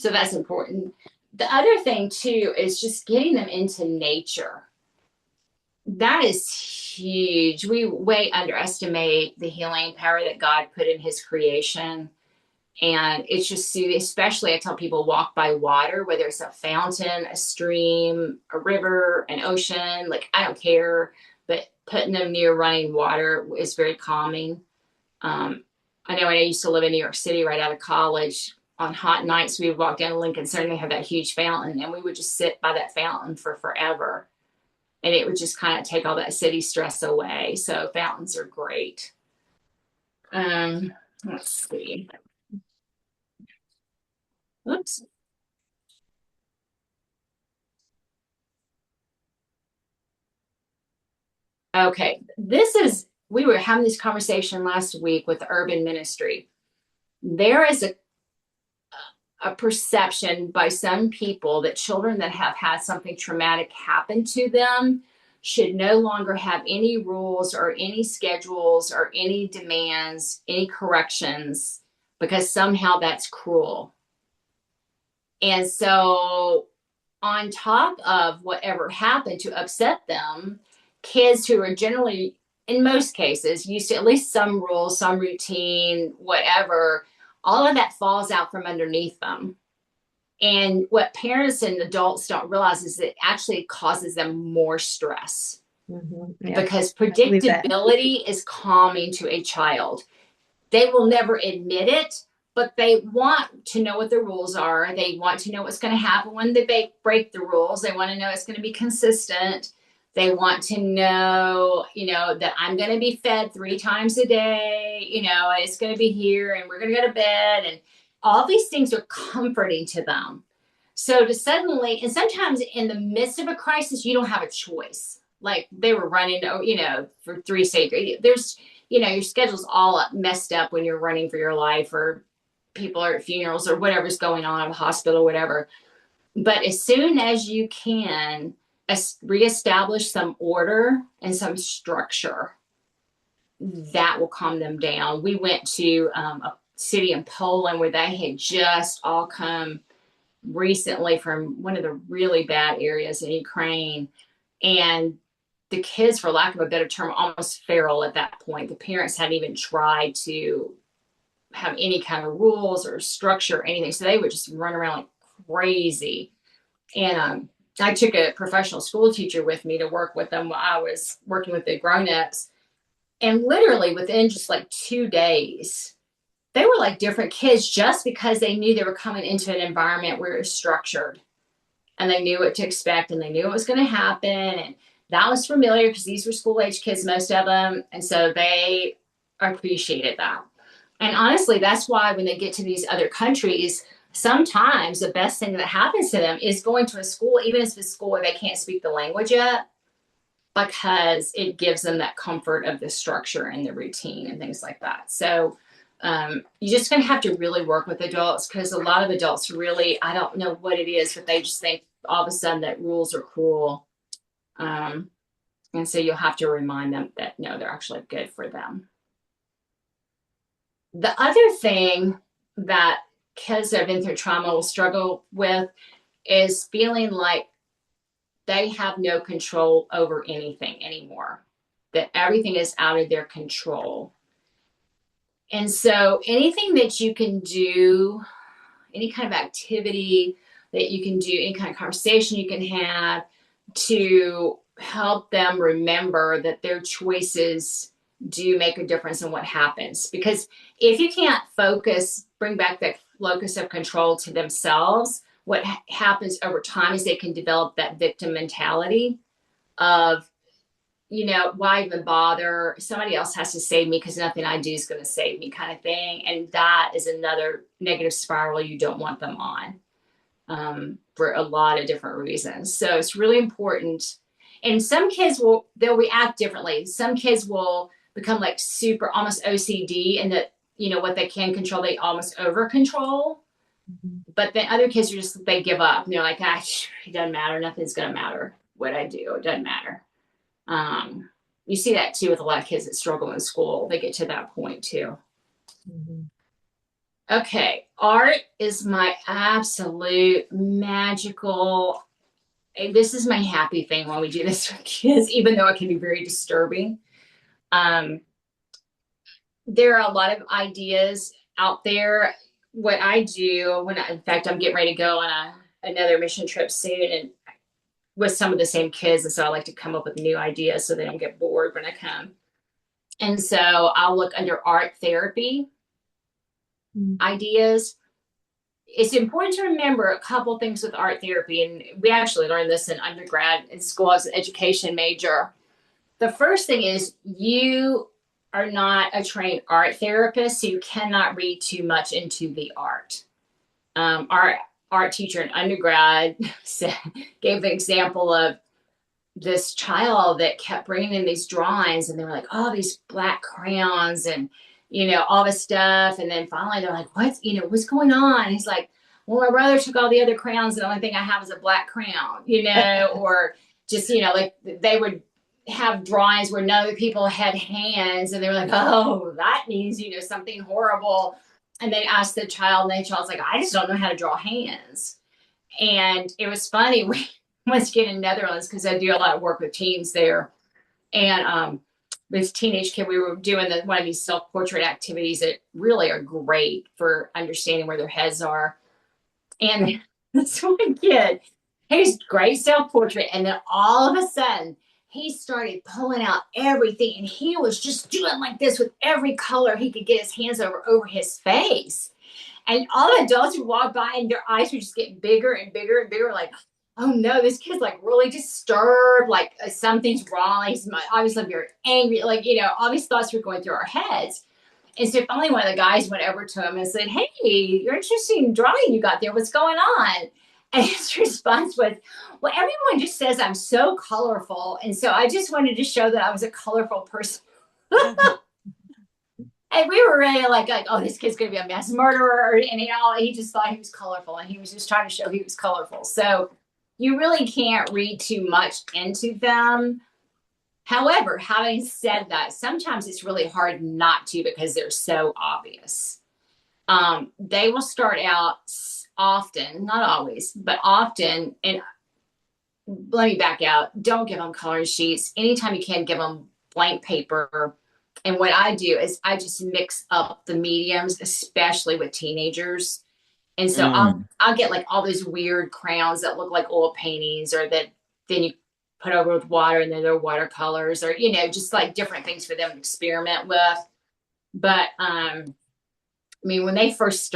that's important. The other thing too is just getting them into nature. That is huge. We way underestimate the healing power that God put in his creation. And it's just soothing, especially I tell people walk by water, whether it's a fountain, a stream, a river, an ocean, like I don't care, but putting them near running water is very calming. I know when I used to live in New York City right out of college, on hot nights, we would walk down to Lincoln Center and they have that huge fountain, and we would just sit by that fountain for forever. And it would just kind of take all that city stress away. So fountains are great. Let's see. Oops. Okay. We were having this conversation last week with the urban ministry. There is a perception by some people that children that have had something traumatic happen to them should no longer have any rules or any schedules or any demands, any corrections, because somehow that's cruel. And so on top of whatever happened to upset them, kids who are generally, in most cases, used to at least some rules, some routine, whatever, all of that falls out from underneath them. And what parents and adults don't realize is it actually causes them more stress. Yeah, because predictability is calming to a child. They will never admit it, but they want to know what the rules are. They want to know what's going to happen when they break the rules. They want to know it's going to be consistent. They want to know, that I'm going to be fed 3 times a day, and it's going to be here and we're going to go to bed. And all these things are comforting to them. So to suddenly, and sometimes in the midst of a crisis, you don't have a choice. Like they were running, for 3 states. There's, your schedule's all messed up when you're running for your life, or people are at funerals or whatever's going on at the hospital, whatever. But as soon as you can reestablish some order and some structure, that will calm them down. We went to a city in Poland where they had just all come recently from one of the really bad areas in Ukraine. And the kids, for lack of a better term, almost feral at that point. The parents hadn't even tried to have any kind of rules or structure or anything. So they would just run around like crazy. And I took a professional school teacher with me to work with them while I was working with the grown-ups. And literally within just like 2 days, they were like different kids, just because they knew they were coming into an environment where it was structured and they knew what to expect and they knew what was going to happen. And that was familiar because these were school age kids, most of them. And so they appreciated that. And honestly, that's why when they get to these other countries, sometimes the best thing that happens to them is going to a school, even if it's a school where they can't speak the language yet, because it gives them that comfort of the structure and the routine and things like that. So you're just going to have to really work with adults, because a lot of adults really, I don't know what it is, but they just think all of a sudden that rules are cruel. And so you'll have to remind them that, no, they're actually good for them. The other thing that kids that have been through trauma will struggle with is feeling like they have no control over anything anymore, that everything is out of their control. And so anything that you can do, any kind of activity that you can do, any kind of conversation you can have to help them remember that their choices do make a difference in what happens. Because if you can't bring back that locus of control to themselves, what happens over time is they can develop that victim mentality of, why even bother? Somebody else has to save me because nothing I do is going to save me, kind of thing. And that is another negative spiral you don't want them on, for a lot of different reasons. So it's really important. And some kids they'll react differently. Some kids will become like super almost OCD, and that, what they can control, they almost over control. Mm-hmm. But then other kids they give up. They're like, it doesn't matter. Nothing's going to matter what I do. It doesn't matter. You see that too with a lot of kids that struggle in school. They get to that point too. Mm-hmm. Okay. Art is my absolute magical. This is my happy thing when we do this with kids, even though it can be very disturbing. There are a lot of ideas out there. What I do in fact, I'm getting ready to go on another mission trip soon, and with some of the same kids. And so I like to come up with new ideas so they don't get bored when I come. And so I'll look under art therapy ideas. It's important to remember a couple things with art therapy. And we actually learned this in undergrad in school as an education major. The first thing is you are not a trained art therapist, so you cannot read too much into the art. Our art teacher in undergrad gave the example of this child that kept bringing in these drawings, and they were like, oh, these black crayons and, all this stuff. And then finally they're like, what's going on? And he's like, well, my brother took all the other crayons. The only thing I have is a black crayon, or just, like they would have drawings where no other people had hands, and they were like, oh, that means, something horrible. And they asked the child, and the child's like, I just don't know how to draw hands. And it was funny. We once again in Netherlands, because I do a lot of work with teens there. And this teenage kid, we were doing one of these self-portrait activities that really are great for understanding where their heads are. And this one kid, he's great self-portrait. And then all of a sudden, he started pulling out everything, and he was just doing like this with every color he could get his hands over his face. And all the adults would walk by, and their eyes would just get bigger and bigger and bigger, like, oh no, this kid's like really disturbed, like something's wrong. He's obviously very angry, like, all these thoughts were going through our heads. And so finally one of the guys went over to him and said, hey, you're interesting drawing you got there. What's going on? And his response was, well, everyone just says I'm so colorful. And so I just wanted to show that I was a colorful person. And we were really like, oh, this kid's going to be a mass murderer. And, he just thought he was colorful, and he was just trying to show he was colorful. So you really can't read too much into them. However, having said that, sometimes it's really hard not to, because they're so obvious. They will start out often, not always, but often. And let me back out. Don't give them coloring sheets. Anytime you can, give them blank paper. And what I do is I just mix up the mediums, especially with teenagers. And so I'll get like all those weird crayons that look like oil paintings, or that then you put over with water, and then they're watercolors, or, just like different things for them to experiment with. But, when they first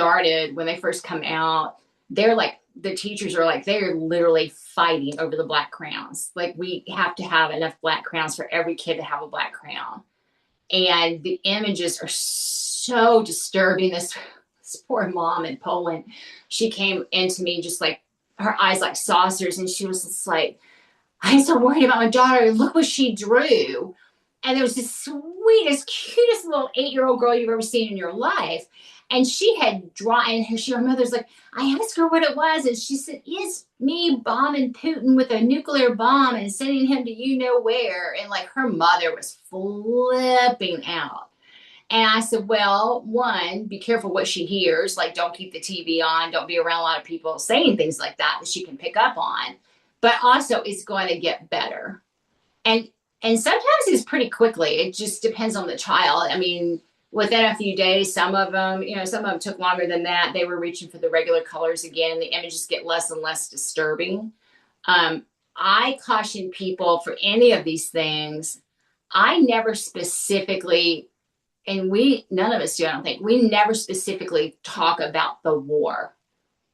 come out, they're like, the teachers are like, they're literally fighting over the black crayons. Like, we have to have enough black crayons for every kid to have a black crayon. And the images are so disturbing. This poor mom in Poland, she came into me just like her eyes like saucers, and she was just like, I'm so worried about my daughter. Look what she drew. And it was the sweetest, cutest little 8-year-old girl you've ever seen in your life. And she had drawn, and her mother's like, I asked her what it was, and she said, it's me bombing Putin with a nuclear bomb and sending him to where. And like, her mother was flipping out. And I said, well, one, be careful what she hears. Like, don't keep the TV on. Don't be around a lot of people saying things like that she can pick up on. But also, it's going to get better. And sometimes it's pretty quickly. It just depends on the child. within a few days, some of them, some of them took longer than that. They were reaching for the regular colors again. The images get less and less disturbing. I caution people for any of these things. I never specifically, and none of us do, I don't think, we never specifically talk about the war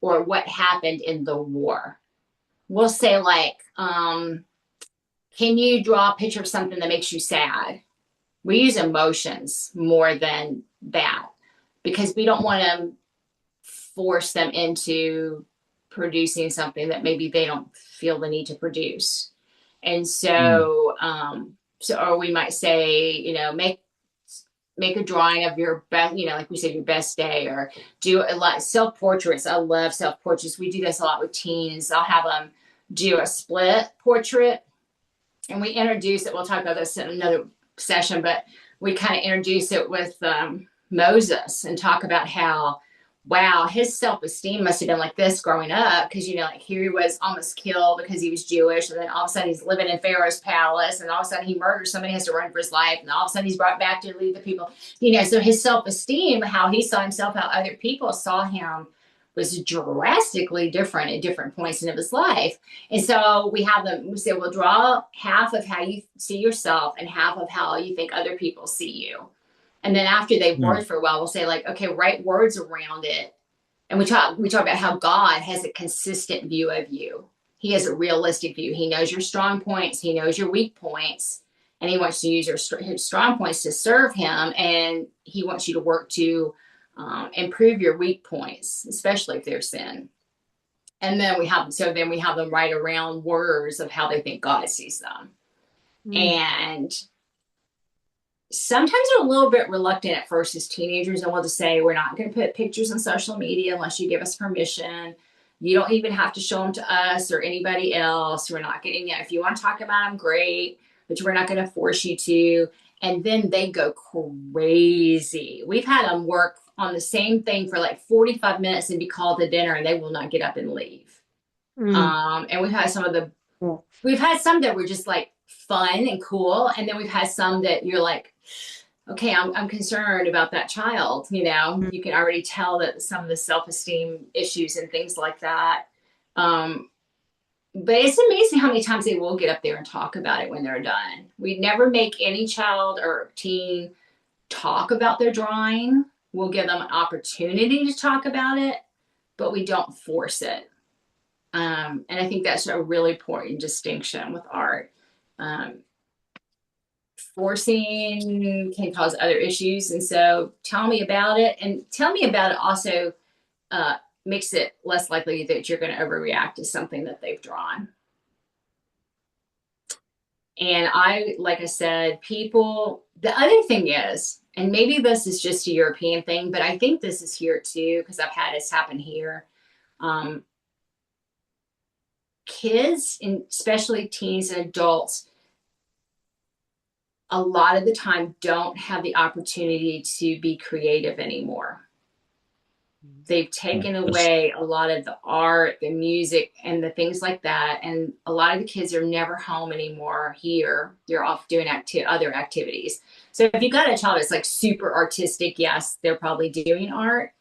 or what happened in the war. We'll say like, can you draw a picture of something that makes you sad? We use emotions more than that because we don't want to force them into producing something that maybe they don't feel the need to produce. And so, or we might say, make a drawing of your best, like we said, your best day, or do a lot self-portraits. I love self-portraits. We do this a lot with teens. I'll have them do a split portrait, and we introduce it. We'll talk about this in another session, but we kind of introduce it with Moses and talk about how, wow, his self-esteem must have been like this growing up, because like here he was almost killed because he was Jewish, and then all of a sudden he's living in Pharaoh's palace, and all of a sudden he murders somebody, has to run for his life, and all of a sudden he's brought back to lead the people. So his self-esteem, how he saw himself, how other people saw him, was drastically different at different points in his life. And so we say, we'll draw half of how you see yourself and half of how you think other people see you. And then after they've worked for a while, we'll say like, okay, write words around it. And we talk about how God has a consistent view of you. He has a realistic view. He knows your strong points. He knows your weak points. And he wants to use his strong points to serve him. And he wants you to work to improve your weak points, especially if they're sin. And then we have them write around words of how they think God sees them. And sometimes they're a little bit reluctant at first as teenagers, and we'll just say, we're not going to put pictures on social media unless you give us permission. You don't even have to show them to us or anybody else. We're not getting it. If you want to talk about them, great, but we're not going to force you to. And then they go crazy. We've had them work on the same thing for like 45 minutes and be called to dinner, and they will not get up and leave. And we've had some that were just like fun and cool. And then we've had some that you're like, okay, I'm concerned about that child. You can already tell that some of the self-esteem issues and things like that. But it's amazing how many times they will get up there and talk about it when they're done. We never make any child or teen talk about their drawing. We'll give them an opportunity to talk about it, but we don't force it. And I think that's a really important distinction with art. Forcing can cause other issues. And so tell me about it, and tell me about it also makes it less likely that you're going to overreact to something that they've drawn. And like I said, the other thing is, and maybe this is just a European thing, but I think this is here too, because I've had this happen here. Kids, and especially teens and adults, a lot of the time don't have the opportunity to be creative anymore. They've taken away a lot of the art, the music, and the things like that. And a lot of the kids are never home anymore here. They're off doing other activities. So if you've got a child that's like super artistic, yes, they're probably doing art.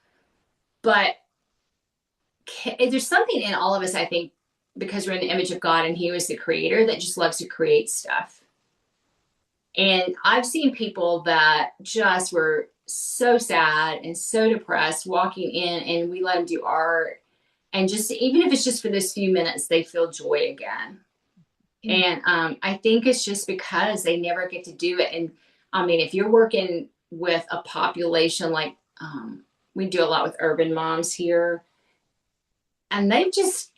But there's something in all of us, I think, because we're in the image of God and he was the creator, that just loves to create stuff. And I've seen people that just were so sad and so depressed walking in, and we let them do art, and just, even if it's just for those few minutes, they feel joy again. And I think it's just because they never get to do it. And I mean, if you're working with a population like we do a lot with urban moms here, and they've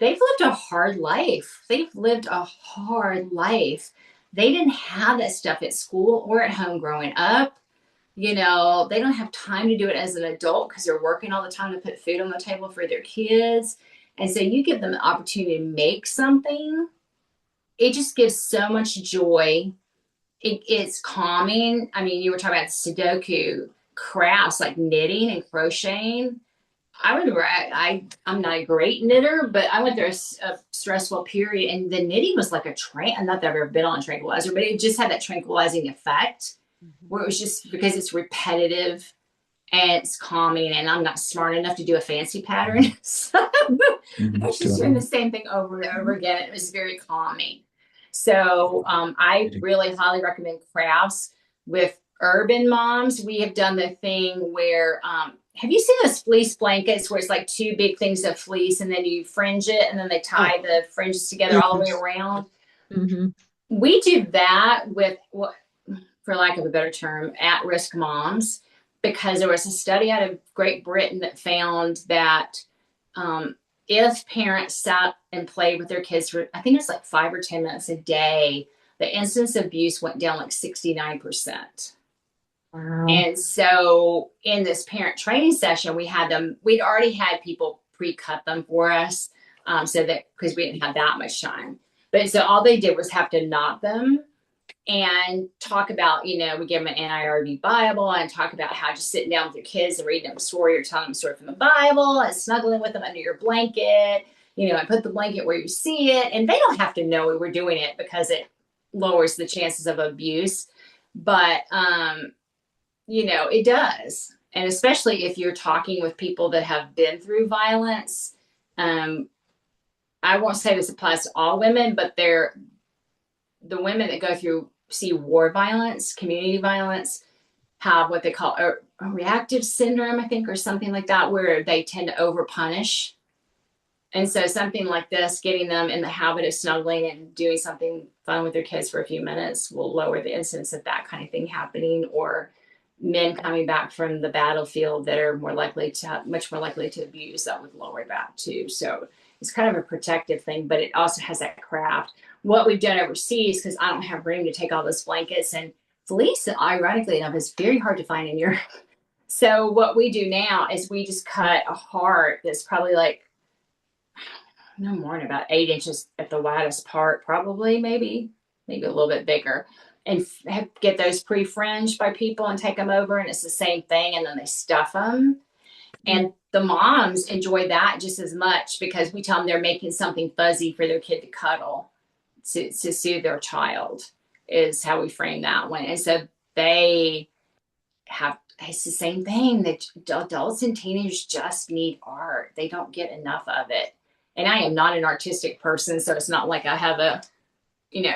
lived a hard life. They've lived a hard life. They didn't have that stuff at school or at home growing up. They don't have time to do it as an adult because they're working all the time to put food on the table for their kids. And so you give them the opportunity to make something. It just gives so much joy. It's calming. I mean, you were talking about Sudoku crafts like knitting and crocheting. I remember I'm not a great knitter, but I went through a stressful period, and the knitting was like not that I've ever been on a tranquilizer, but it just had that tranquilizing effect. Mhm. where it was just because it's repetitive and it's calming, and I'm not smart enough to do a fancy pattern. So I was just doing the same thing over and over again. It was very calming. So I really highly recommend crafts with urban moms. We have done the thing where, have you seen those fleece blankets where it's like two big things of fleece and then you fringe it and then they tie the fringes together all the way around? Mm-hmm. We do that with what, for lack of a better term, at-risk moms, because there was a study out of Great Britain that found that if parents sat and played with their kids for, I think it was like 5 or 10 minutes a day, the incidence of abuse went down like 69%. Wow. And so in this parent training session, we'd already had people pre-cut them for us, so that, because we didn't have that much time. But so all they did was have to knot them and talk about, we give them an NIRV Bible and talk about how just sitting down with your kids and reading them a story or telling them a story from the Bible and snuggling with them under your blanket, and put the blanket where you see it. And they don't have to know we were doing it because it lowers the chances of abuse. But, it does. And especially if you're talking with people that have been through violence. I won't say this applies to all women, but the women that go through see war violence, community violence, have what they call a reactive syndrome, I think, or something like that, where they tend to overpunish. And so something like this, getting them in the habit of snuggling and doing something fun with their kids for a few minutes will lower the incidence of that kind of thing happening. Or men coming back from the battlefield that are much more likely to abuse, that would lower that too. So it's kind of a protective thing, but it also has that craft. What we've done overseas, because I don't have room to take all those blankets, and fleece, ironically enough, is very hard to find in Europe. So what we do now is we just cut a heart that's probably like, no more than about 8 inches at the widest part, probably, maybe a little bit bigger, and get those pre-fringed by people and take them over, and it's the same thing, and then they stuff them. And the moms enjoy that just as much, because we tell them they're making something fuzzy for their kid to cuddle to soothe their child, is how we frame that one. And so it's the same thing, that adults and teenagers just need art. They don't get enough of it. And I am not an artistic person, so it's not like I have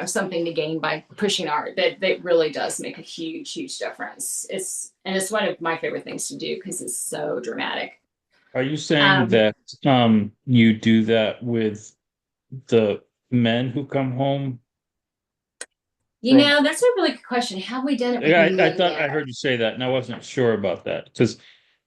something to gain by pushing art. That really does make a huge, huge difference. It's one of my favorite things to do because it's so dramatic. Are you saying that you do that with the men who come home? That's a really good question. Have we done it with I men thought I yet? heard you say that, and I wasn't sure about that because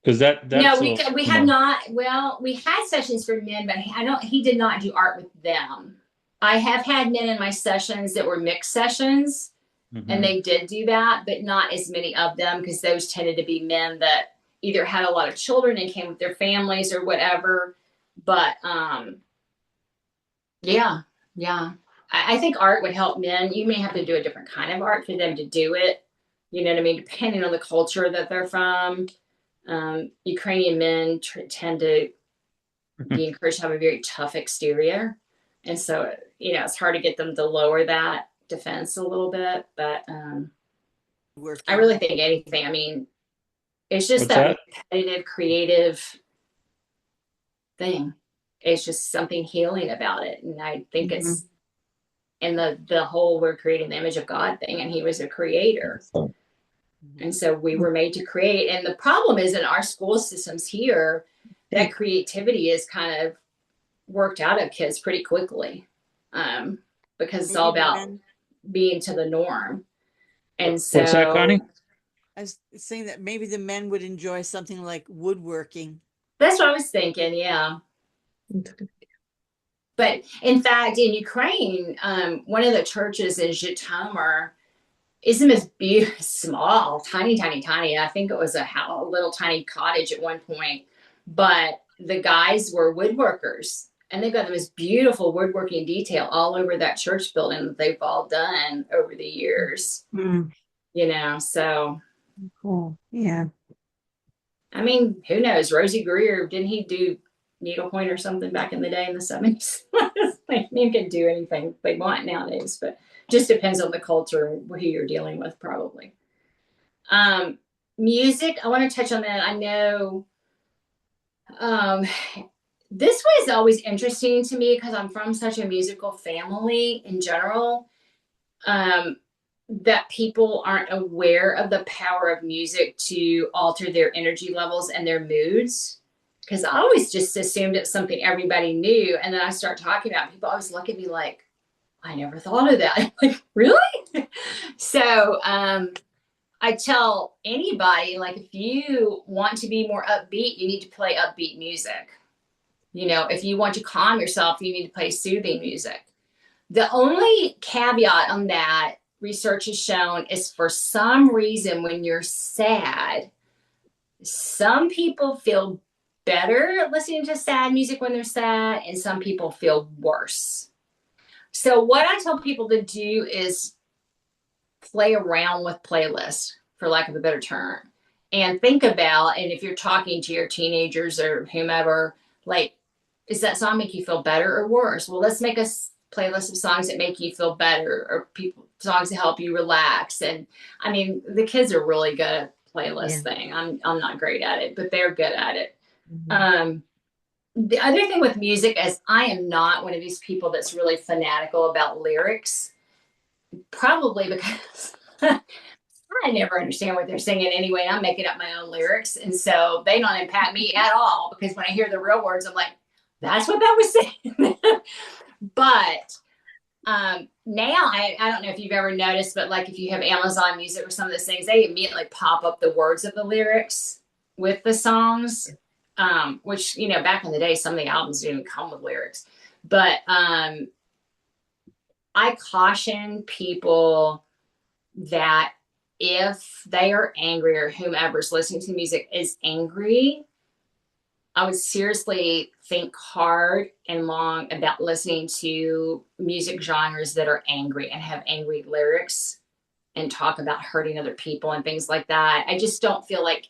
that's No, we have not. Well, we had sessions for men, but he did not do art with them. I have had men in my sessions that were mixed sessions, and they did do that, but not as many of them, because those tended to be men that either had a lot of children and came with their families or whatever. But yeah. I think art would help men. You may have to do a different kind of art for them to do it. You know what I mean? Depending on the culture that they're from. Ukrainian men tend to be encouraged to have a very tough exterior. And so, it's hard to get them to lower that defense a little bit. But I really think anything, I mean, it's just that repetitive, creative thing. It's just something healing about it. And I think it's in the whole we're creating the image of God thing, and he was a creator. And so we were made to create. And the problem is, in our school systems here, that creativity is kind of worked out of kids pretty quickly, because it's all about being to the norm. And so, what's that, Connie? I was saying that maybe the men would enjoy something like woodworking. That's what I was thinking. Yeah. But in fact, in Ukraine, one of the churches in Zhytomyr isn't as big, small, tiny. I think it was a little tiny cottage at one point, but the guys were woodworkers, and they've got the most beautiful woodworking detail all over that church building that they've all done over the years. So Cool. Yeah. I mean, who knows? Rosie Greer, didn't he do needlepoint or something back in the day in the 70s? Like, you can do anything they want nowadays, but just depends on the culture and who you're dealing with, probably. Um, Music, I want to touch on that. I know um, this was always interesting to me because I'm from such a musical family in general, um, that people aren't aware of the power of music to alter their energy levels and their moods. Because I always just assumed it's something everybody knew. And then I start talking about it, people always look at me like, I never thought of that. Like, really? So I tell anybody, like, if you want to be more upbeat, you need to play upbeat music. You know, if you want to calm yourself, you need to play soothing music. The only caveat on that research has shown is for some reason when you're sad, some people feel better listening to sad music when they're sad, and some people feel worse. So what I tell people to do is play around with playlists, for lack of a better term, and think about, and if you're talking to your teenagers or whomever, like, does that song make you feel better or worse? Well, let's make a playlist of songs that make you feel better, or songs that help you relax. And I mean, the kids are really good at playlist thing. I'm not great at it, but they're good at it. The other thing with music is I am not one of these people that's really fanatical about lyrics, probably because I never understand what they're singing anyway. I'm making up my own lyrics, and so they don't impact me at all, because when I hear the real words, I'm like, that's what that was saying. But now I don't know if you've ever noticed, but like if you have Amazon Music or some of those things, they immediately pop up the words of the lyrics with the songs, which, you know, back in the day, some of the albums didn't even come with lyrics. But I caution people that if they are angry, or whomever's listening to music is angry, I would seriously think hard and long about listening to music genres that are angry and have angry lyrics and talk about hurting other people and things like that. I just don't feel like,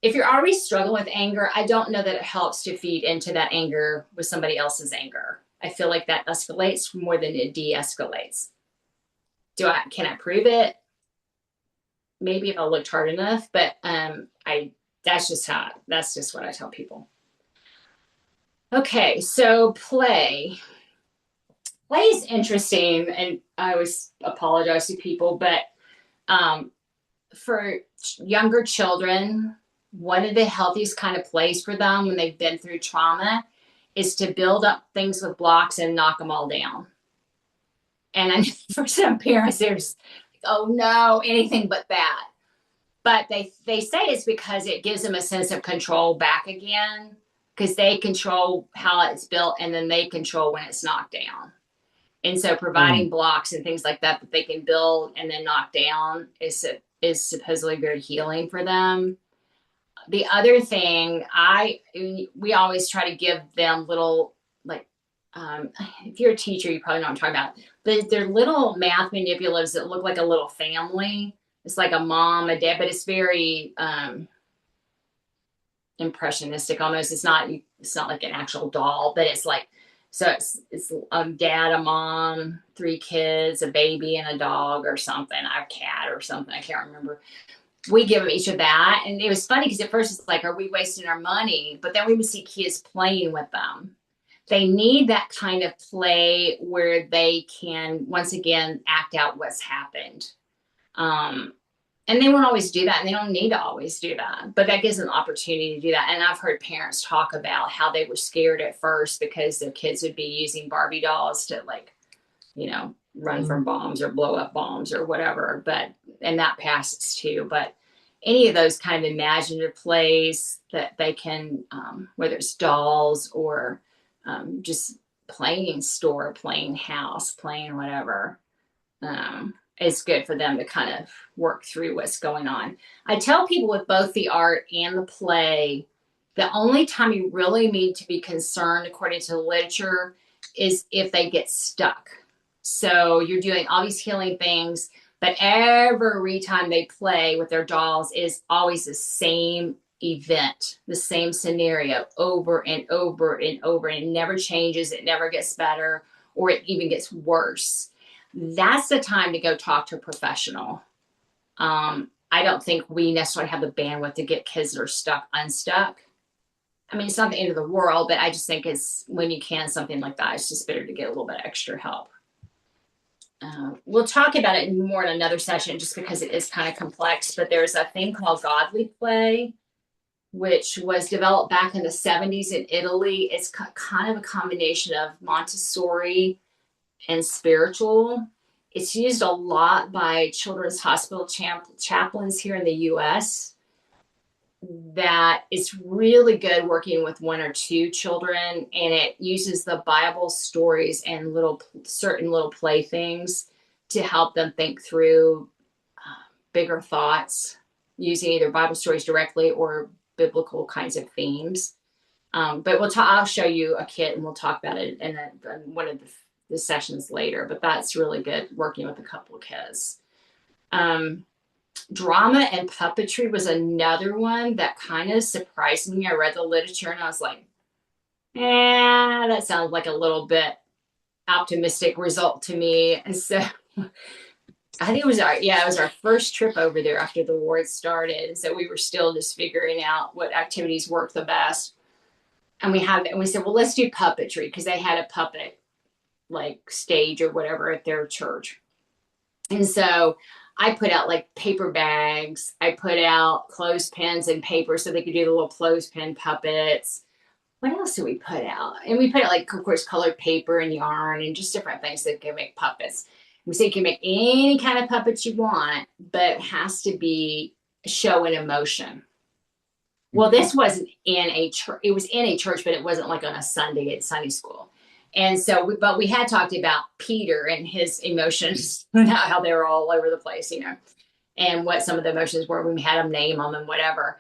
if you're already struggling with anger, I don't know that it helps to feed into that anger with somebody else's anger. I feel like that escalates more than it de-escalates. Can I prove it? Maybe if I looked hard enough, but that's just what I tell people. Okay, so play is interesting, and I always apologize to people, but for younger children, one of the healthiest kind of plays for them when they've been through trauma is to build up things with blocks and knock them all down. And I know for some parents, there's, oh no, anything but that. But they say it's because it gives them a sense of control back again, because they control how it's built, and then they control when it's knocked down. And so providing blocks and things like that they can build and then knock down is supposedly very healing for them. The other thing, we always try to give them little, like, if you're a teacher, you probably know what I'm talking about. But they're little math manipulatives that look like a little family. It's like a mom, a dad, but it's very impressionistic almost. It's not like an actual doll, but it's like, so it's a dad, a mom, 3 kids, a baby, and a dog or something, a cat or something. I can't remember. We give them each of that. And it was funny because at first it's like, are we wasting our money? But then we would see kids playing with them. They need that kind of play where they can, once again, act out what's happened. And they won't always do that, and they don't need to always do that, but that gives them an opportunity to do that. And I've heard parents talk about how they were scared at first because their kids would be using Barbie dolls to, like, you know, run from bombs or blow up bombs or whatever. And that passes too. But any of those kind of imaginative plays that they can, whether it's dolls or just playing store, playing house, playing whatever, it's good for them to kind of work through what's going on. I tell people with both the art and the play, the only time you really need to be concerned, according to the literature, is if they get stuck. So you're doing all these healing things, but every time they play with their dolls is always the same event, the same scenario over and over and over, and it never changes, it never gets better, or it even gets worse. That's the time to go talk to a professional. I I don't think we necessarily have the bandwidth to get kids that are stuck unstuck. I mean, it's not the end of the world, but I just think it's when you can something like that, it's just better to get a little bit extra help. We'll talk about it more in another session just because it is kind of complex, but there's a thing called godly play, which was developed back in the 70s in Italy. It's kind of a combination of Montessori and spiritual. It's used a lot by children's hospital chaplains here in the US. That it's really good working with 1 or 2 children, and it uses the Bible stories and certain little playthings to help them think through bigger thoughts using either Bible stories directly or biblical kinds of themes. But I'll show you a kit and we'll talk about it in one of the sessions later, but that's really good working with a couple of kids. Drama and puppetry was another one that kind of surprised me. I read the literature and I was like, that sounds like a little bit optimistic result to me. And so I think it was our first trip over there after the war had started. And so we were still just figuring out what activities worked the best. And we said, well, let's do puppetry, because they had a puppet like stage or whatever at their church. And so I put out like paper bags. I put out clothespins and paper so they could do the little clothespin puppets. What else did we put out? And we put out, like, of course, colored paper and yarn and just different things that can make puppets. We say you can make any kind of puppets you want, but it has to be show an emotion. Well, this wasn't in a church. It was in a church, but it wasn't like on a Sunday at Sunday school. And so, but we had talked about Peter and his emotions, how they were all over the place, and what some of the emotions were. We had them name them and whatever.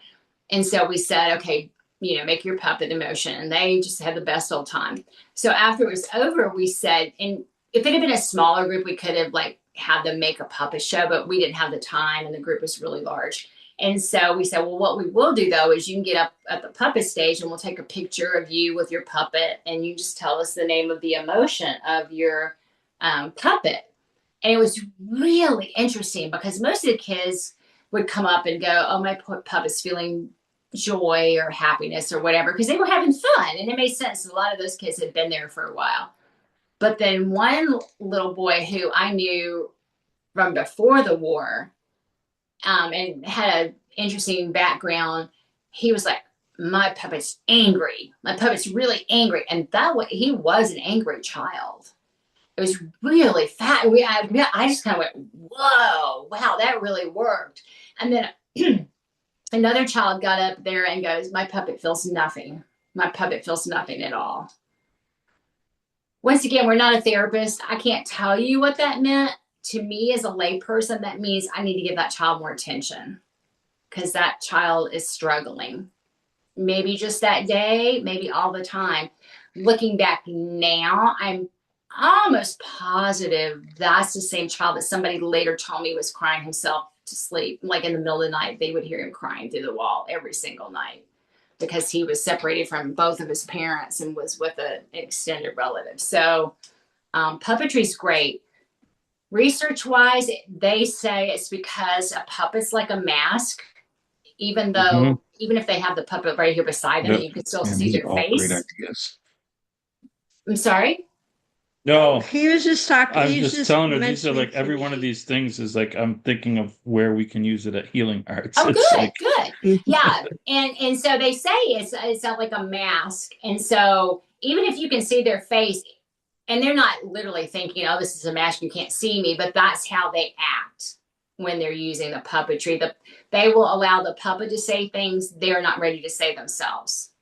And so we said, okay, make your puppet emotion. And they just had the best old time. So after it was over, we said, and if it had been a smaller group, we could have had them make a puppet show, but we didn't have the time and the group was really large. And so we said, well, what we will do, though, is you can get up at the puppet stage and we'll take a picture of you with your puppet and you just tell us the name of the emotion of your puppet. And it was really interesting because most of the kids would come up and go, oh, my puppet's feeling joy or happiness or whatever, because they were having fun. And it made sense. A lot of those kids had been there for a while. But then one little boy who I knew from before the war, and had an interesting background, he was like, my puppet's angry. My puppet's really angry. And that way, he was an angry child. It was really fat. I just kind of went, whoa, wow, that really worked. And then another child got up there and goes, my puppet feels nothing. My puppet feels nothing at all. Once again, we're not a therapist. I can't tell you what that meant. To me, as a layperson, that means I need to give that child more attention because that child is struggling. Maybe just that day, maybe all the time. Looking back now, I'm almost positive that's the same child that somebody later told me was crying himself to sleep. Like in the middle of the night, they would hear him crying through the wall every single night because he was separated from both of his parents and was with an extended relative. So puppetry is great. Research-wise, they say it's because a puppet's like a mask, even though, even if they have the puppet right here beside them, you can still see their face. Great ideas. I'm sorry? No. He was just talking. I was just telling her these are like every one of these things is like I'm thinking of where we can use it at Healing Arts. Oh, good. Yeah. And so they say it's not like a mask. And so even if you can see their face, and they're not literally thinking, oh, this is a mask, you can't see me, but that's how they act when they're using the puppetry. They will allow the puppet to say things they're not ready to say themselves.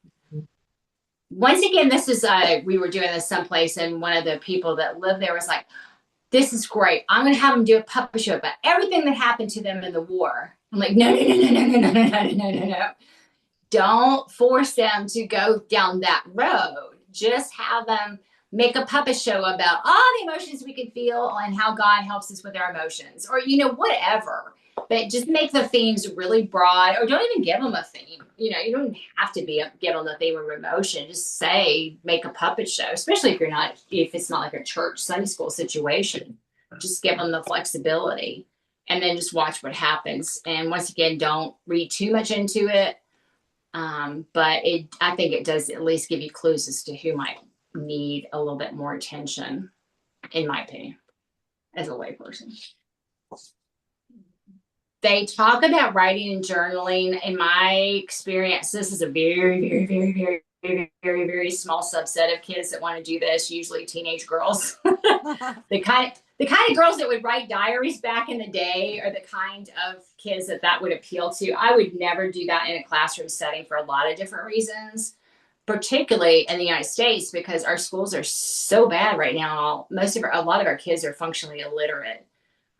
Once again, this is, we were doing this someplace, and one of the people that lived there was like, this is great. I'm going to have them do a puppet show about everything that happened to them in the war. I'm like, no. Don't force them to go down that road. Just have them make a puppet show about all the emotions we can feel and how God helps us with our emotions, or, whatever. But just make the themes really broad, or don't even give them a theme. You don't have to give them the theme of emotion. Just say, make a puppet show, especially if it's not like a church Sunday school situation. Just give them the flexibility. and then just watch what happens. And once again, don't read too much into it. But I think it does at least give you clues as to who might need a little bit more attention, in my opinion, as a layperson. They talk about writing and journaling. In my experience, this is a very, very, very, very, very, very, very small subset of kids that want to do this, usually teenage girls. The kind of girls that would write diaries back in the day are the kind of kids that would appeal to. I would never do that in a classroom setting for a lot of different reasons, particularly in the United States, because our schools are so bad right now. A lot of our kids are functionally illiterate.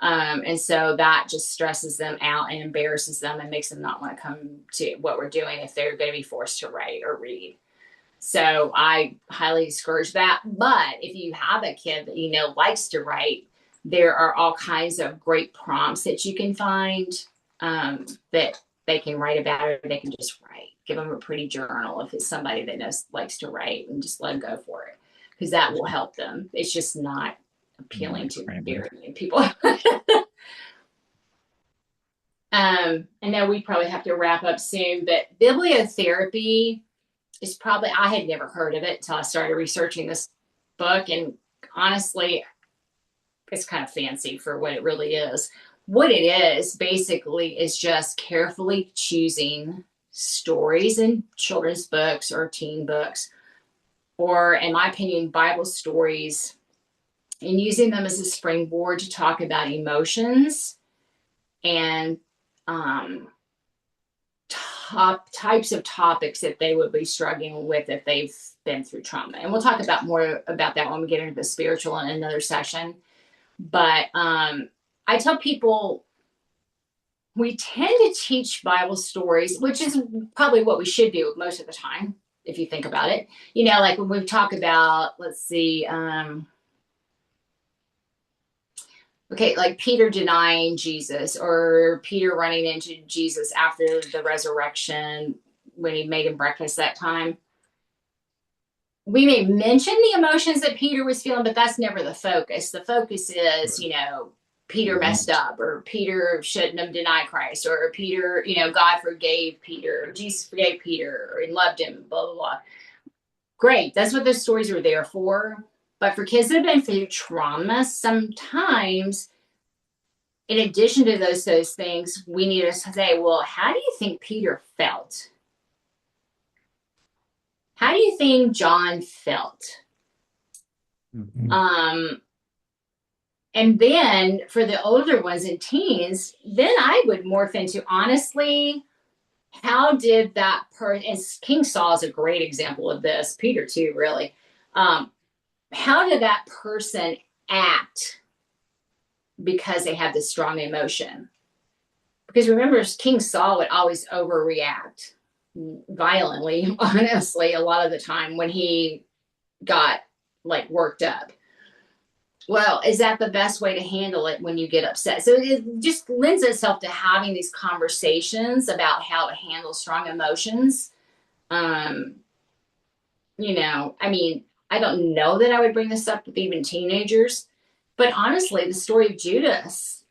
And so that just stresses them out and embarrasses them and makes them not want to come to what we're doing if they're going to be forced to write or read. So I highly discourage that. But if you have a kid that likes to write, there are all kinds of great prompts that you can find that they can write about, or they can just write. Give them a pretty journal if it's somebody that likes to write, and just let them go for it, because that will help them. It's just not appealing to very many people. I know we probably have to wrap up soon, but bibliotherapy is probably, I had never heard of it until I started researching this book. And honestly, it's kind of fancy for what it really is. What it is basically is just carefully choosing stories in children's books or teen books, or in my opinion, Bible stories, and using them as a springboard to talk about emotions and types of topics that they would be struggling with if they've been through trauma. And we'll talk about more about that when we get into the spiritual in another session. But I tell people we tend to teach Bible stories, which is probably what we should do most of the time, if you think about it. Like when we talk about, let's see, like Peter denying Jesus, or Peter running into Jesus after the resurrection when he made him breakfast that time. We may mention the emotions that Peter was feeling, but that's never the focus. The focus is, Peter messed up, or Peter shouldn't have denied Christ, or Peter, God forgave Peter, or Jesus forgave Peter, and loved him, blah, blah, blah. Great. That's what those stories are there for. But for kids that have been through trauma, sometimes, in addition to those things, we need to say, well, how do you think Peter felt? How do you think John felt? Mm-hmm. And then for the older ones and teens, then I would morph into, honestly, how did that person, and King Saul is a great example of this, Peter too, really. How did that person act because they had this strong emotion? Because remember, King Saul would always overreact violently, honestly, a lot of the time when he got worked up. Well, is that the best way to handle it when you get upset? So it just lends itself to having these conversations about how to handle strong emotions. I don't know that I would bring this up with even teenagers, but honestly, the story of Judas,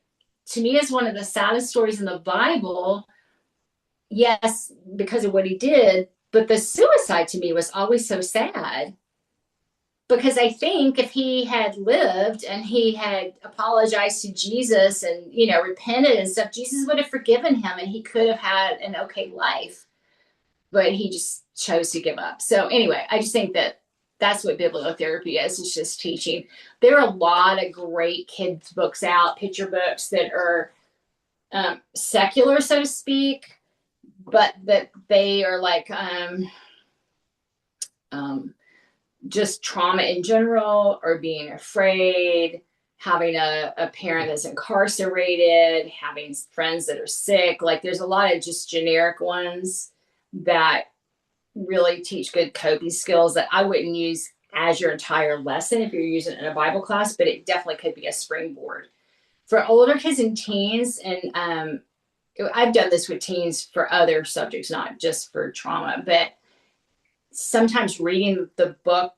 to me, is one of the saddest stories in the Bible. Yes, because of what he did, but the suicide to me was always so sad. Because I think if he had lived and he had apologized to Jesus and, repented and stuff, Jesus would have forgiven him and he could have had an okay life. But he just chose to give up. So anyway, I just think that that's what bibliotherapy is. It's just teaching. There are a lot of great kids' books out, picture books that are secular, so to speak, but that they are just trauma in general, or being afraid, having a parent that's incarcerated, having friends that are sick. There's a lot of just generic ones that really teach good coping skills that I wouldn't use as your entire lesson if you're using it in a Bible class, but it definitely could be a springboard. For older kids and teens, and I've done this with teens for other subjects, not just for trauma, but sometimes reading the book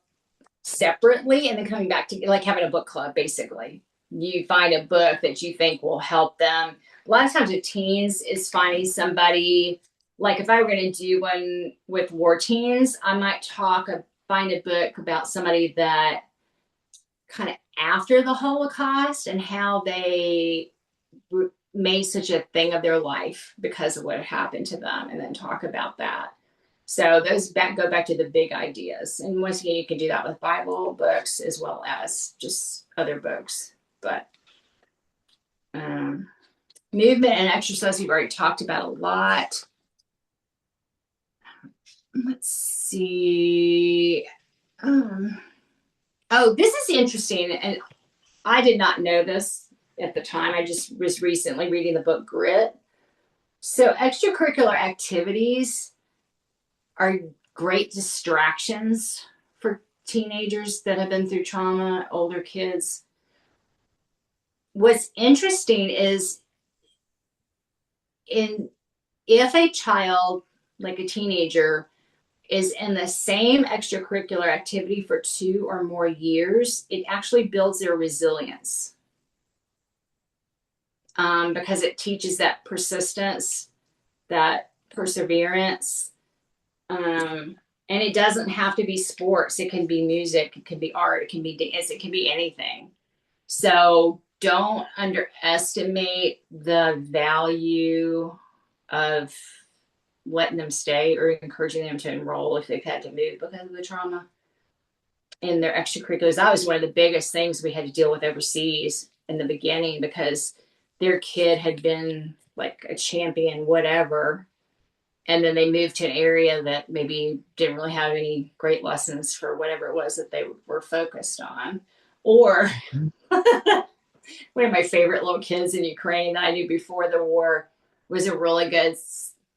separately and then coming back to having a book club, basically, you find a book that you think will help them. A lot of times with teens is finding somebody, like if I were going to do one with war teens, I might find a book about somebody that kind of after the Holocaust and how they made such a thing of their life because of what had happened to them, and then talk about that. So those go back to the big ideas. And once again, you can do that with Bible books as well as just other books. But movement and exercise, we've already talked about a lot. Let's see. Oh, this is interesting. And I did not know this at the time. I just was recently reading the book Grit. So extracurricular activities are great distractions for teenagers that have been through trauma, older kids. What's interesting is if a child, like a teenager, is in the same extracurricular activity for 2 or more years, it actually builds their resilience. Because it teaches that persistence, that perseverance. And it doesn't have to be sports. It can be music. It can be art. It can be dance. It can be anything. So don't underestimate the value of letting them stay or encouraging them to enroll if they've had to move because of the trauma in their extracurriculars. That was one of the biggest things we had to deal with overseas in the beginning, because their kid had been like a champion, whatever. And then they moved to an area that maybe didn't really have any great lessons for whatever it was that they were focused on. Or one of my favorite little kids in Ukraine that I knew before the war was a really good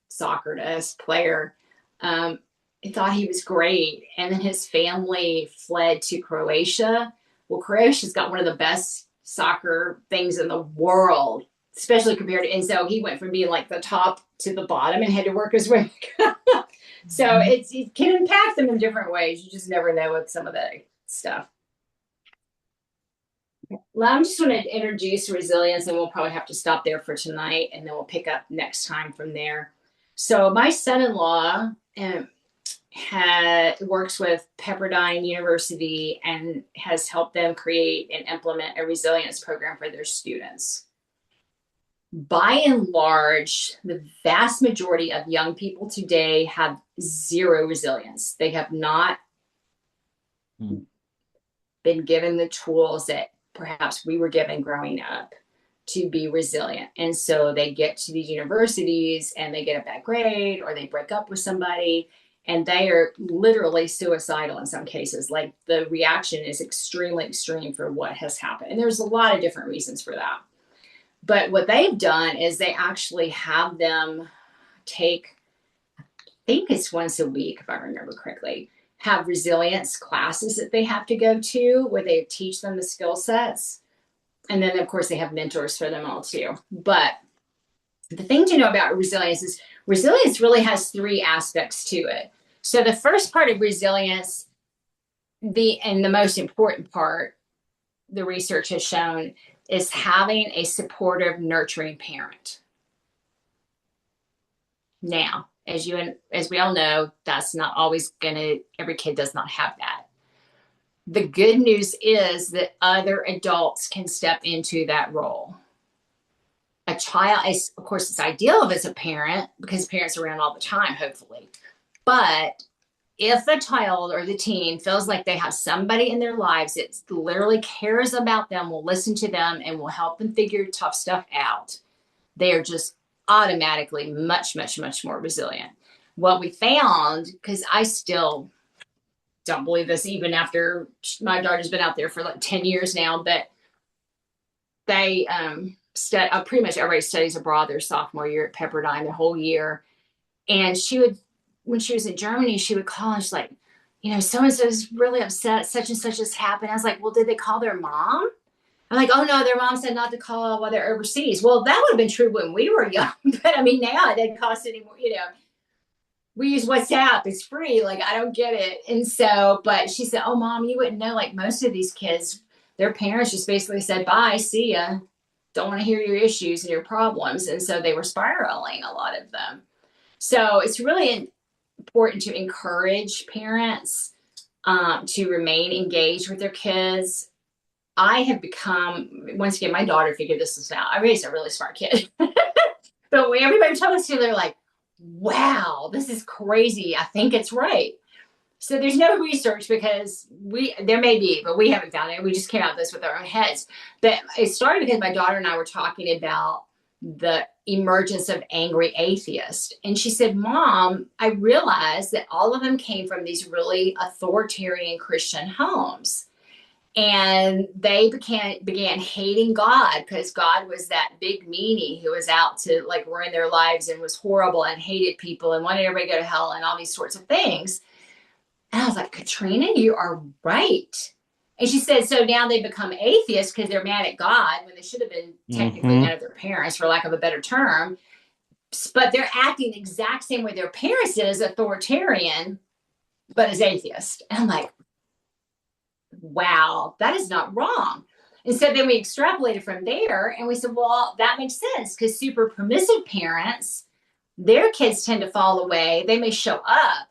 soccer player. I thought he was great. And then his family fled to Croatia. Well, Croatia's got one of the best soccer things in the world, especially compared to, and so he went from being like the top to the bottom and had to work his way. So it can impact them in different ways. You just never know with some of the stuff. Well, I'm just going to introduce resilience, and we'll probably have to stop there for tonight, and then we'll pick up next time from there. So my son-in-law works with Pepperdine University and has helped them create and implement a resilience program for their students. By and large, the vast majority of young people today have zero resilience. They have not been given the tools that perhaps we were given growing up to be resilient. And so they get to these universities and they get a bad grade, or they break up with somebody, and they are literally suicidal in some cases. Like the reaction is extremely extreme for what has happened. And there's a lot of different reasons for that. But what they've done is they actually have them take, I think it's once a week, if I remember correctly, have resilience classes that they have to go to where they teach them the skill sets. And then, of course, they have mentors for them all too. But the thing to know about resilience is resilience really has 3 aspects to it. So the first part of resilience, and the most important part, the research has shown, is having a supportive, nurturing parent. Now, as we all know, that's not always every kid does not have that. The good news is that other adults can step into that role. A child, of course, it's ideal as a parent because parents are around all the time, hopefully. But if the child or the teen feels like they have somebody in their lives that literally cares about them, will listen to them, and will help them figure tough stuff out, they are just automatically much, much, much more resilient. What we found, because I still don't believe this even after my daughter's been out there for like 10 years now, but they pretty much everybody studies abroad their sophomore year at Pepperdine the whole year. And when she was in Germany, she would call and she's like, so-and-so's really upset, such and such has happened. I was like, well, did they call their mom? I'm like, oh no, their mom said not to call while they're overseas. Well, that would have been true when we were young, but I mean, now it doesn't cost any more, we use WhatsApp, it's free. Like, I don't get it. And so, but she said, oh mom, you wouldn't know, like most of these kids, their parents just basically said, bye, see ya. Don't want to hear your issues and your problems. And so they were spiraling, a lot of them. So it's really important to encourage parents to remain engaged with their kids. I have become, once again, my daughter figured this out. I raised a really smart kid. But when everybody told us to, they're like, wow, this is crazy. I think it's right. So there's no research because there may be, but we haven't found it. We just came out with this with our own heads. But it started because my daughter and I were talking about the emergence of angry atheists. And she said, Mom, I realized that all of them came from these really authoritarian Christian homes. And they began hating God because God was that big meanie who was out to like ruin their lives and was horrible and hated people and wanted everybody to go to hell and all these sorts of things. And I was like, Katrina, you are right. And she said, so now they become atheists because they're mad at God when they should have been technically mad at their parents, for lack of a better term. But they're acting the exact same way their parents did, as authoritarian, but as atheist. And I'm like, wow, that is not wrong. And so then we extrapolated from there and we said, well, that makes sense because super permissive parents, their kids tend to fall away. They may show up,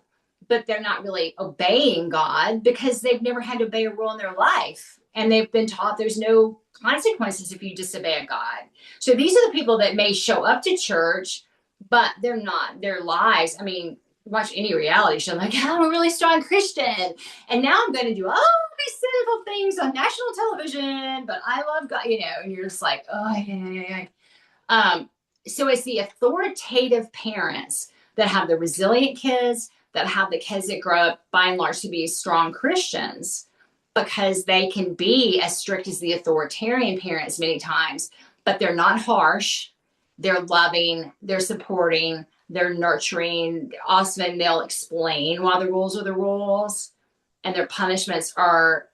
but they're not really obeying God because they've never had to obey a rule in their life. And they've been taught there's no consequences if you disobey a God. So these are the people that may show up to church, but they're not. Their lives, I mean, watch any reality show, like, I'm a really strong Christian. And now I'm going to do all these sinful things on national television, but I love God, and you're just like, oh, yeah. So it's the authoritative parents that have the resilient kids, that have the kids that grow up by and large to be strong Christians, because they can be as strict as the authoritarian parents many times, but they're not harsh. They're loving, they're supporting, they're nurturing. Often they'll explain why the rules are the rules, and their punishments are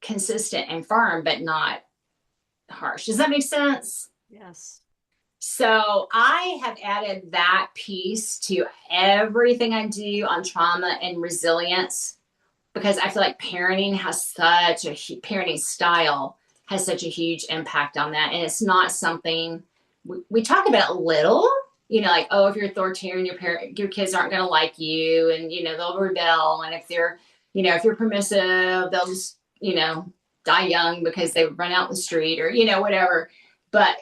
consistent and firm, but not harsh. Does that make sense? Yes. So I have added that piece to everything I do on trauma and resilience, because I feel like parenting style has such a huge impact on that. And it's not something we talk about a little, like, oh, if you're authoritarian, your kids aren't going to like you, and, they'll rebel. And if you're permissive, they'll just, die young because they run out in the street or, whatever. But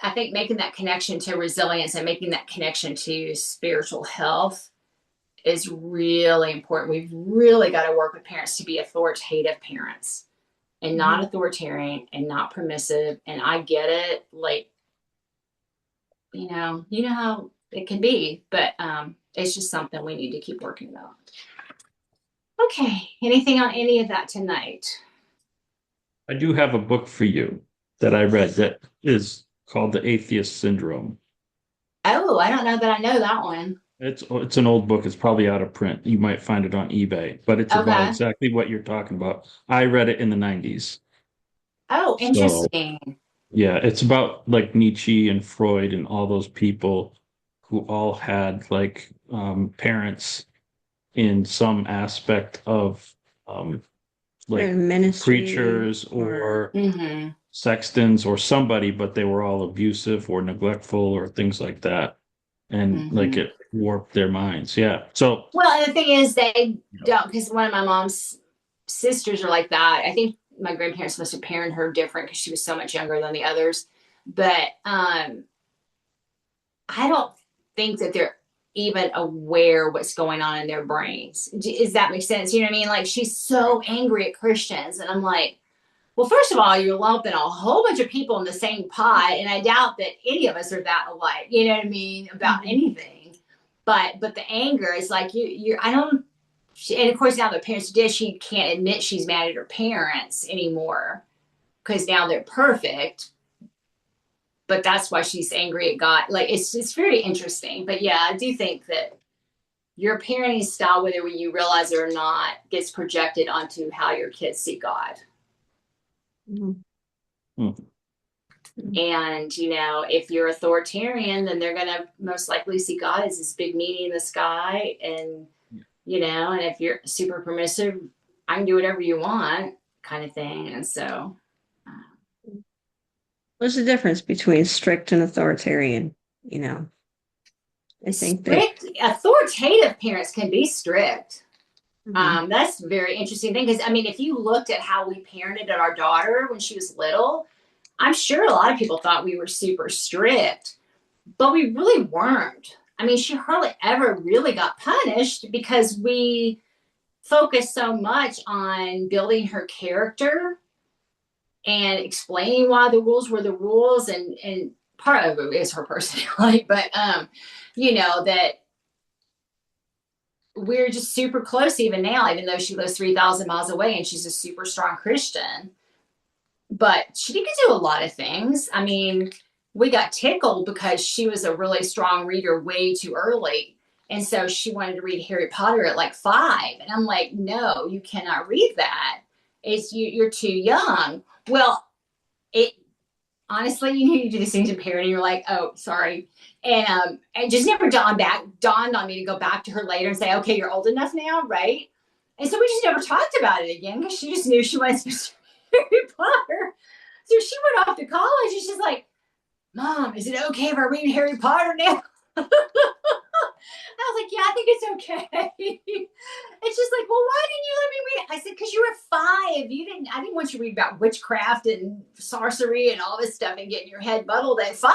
I think making that connection to resilience and making that connection to spiritual health is really important. We've really got to work with parents to be authoritative parents and not authoritarian and not permissive. And I get it. Like, you know how it can be, but it's just something we need to keep working about. Okay. Anything on any of that tonight? I do have a book for you that I read that is called The Atheist Syndrome. Oh, I don't know that I know that one. It's an old book. It's probably out of print. You might find it on eBay, but it's about exactly what you're talking about. I read it in the 90s. Oh, interesting. So, yeah, it's about like Nietzsche and Freud and all those people who all had like parents in some aspect of like preachers or sextons or somebody, but they were all abusive or neglectful or things like that. And like it warped their minds. Yeah. So, well, and the thing is, they don't, because one of my mom's sisters are like that. I think my grandparents must have parented her different because she was so much younger than the others. But I don't think that they're even aware what's going on in their brains. Does that make sense? You know what I mean? Like, she's so angry at Christians. And I'm like, well, first of all, you're lumping a whole bunch of people in the same pot. And I doubt that any of us are that alike, you know what I mean, about anything. But the anger is like, and of course now the parents did, she can't admit she's mad at her parents anymore because now they're perfect. But that's why she's angry at God. Like, it's very interesting. But yeah, I do think that your parenting style, whether you realize it or not, gets projected onto how your kids see God. And, if you're authoritarian, then they're going to most likely see God as this big meanie in the sky. And, and if you're super permissive, I can do whatever you want. kind of thing. And so What's the difference between strict and authoritarian? You know, I think that strict, authoritative parents can be strict. Mhm. That's a very interesting thing, because I mean, if you looked at how we parented our daughter when she was little, I'm sure a lot of people thought we were super strict, but we really weren't. I mean, she hardly ever really got punished because we focused so much on building her character and explaining why the rules were the rules, and part of it is her personality, but you know, that we're just super close even now, even though she lives 3,000 miles away and she's a super strong Christian. But she could do a lot of things. I mean, we got tickled because she was a really strong reader way too early. And so she wanted to read Harry Potter at like 5. And I'm like, no, you cannot read that. You're too young. Well, it honestly, you do these things in parenting, you're like, oh, sorry. And just never dawned on me to go back to her later and say, okay, you're old enough now, right? And so we just never talked about it again, because she just knew she wanted to Harry Potter. So she went off to college and she's like, Mom, is it okay if I read Harry Potter now? I was like, yeah, I think it's okay. And she's like, well, why didn't you let me read it? I said, because you were 5. I didn't want you to read about witchcraft and sorcery and all this stuff and getting your head muddled at 5.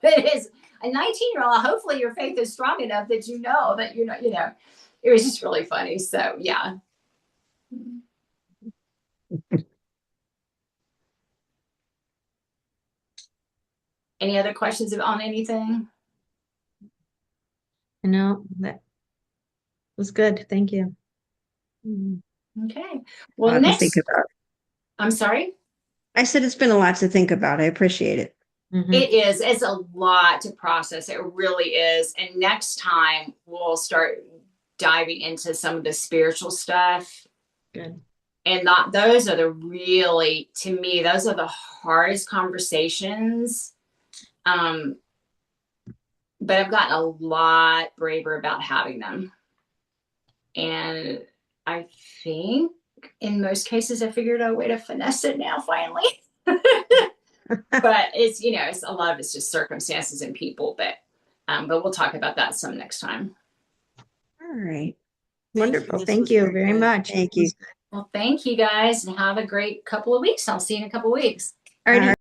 It is a 19-year-old. Hopefully your faith is strong enough that you know that you're not, it was just really funny. So yeah. Any other questions on anything? No, that was good. Thank you. Mhm. Okay. A Well, lot to think next, about. I'm sorry. I said it's been a lot to think about. I appreciate it. Mhm. It is. It's a lot to process. It really is. And next time we'll start diving into some of the spiritual stuff. Good. And those are to me, those are the hardest conversations. But I've gotten a lot braver about having them. And I think in most cases I figured out a way to finesse it now finally. But it's a lot of it's just circumstances and people, but we'll talk about that some next time. All right. Thank you. Wonderful. This Thank was you very very good. much. Thank you. Well, thank you guys, and have a great couple of weeks. I'll see you in a couple of weeks. All right.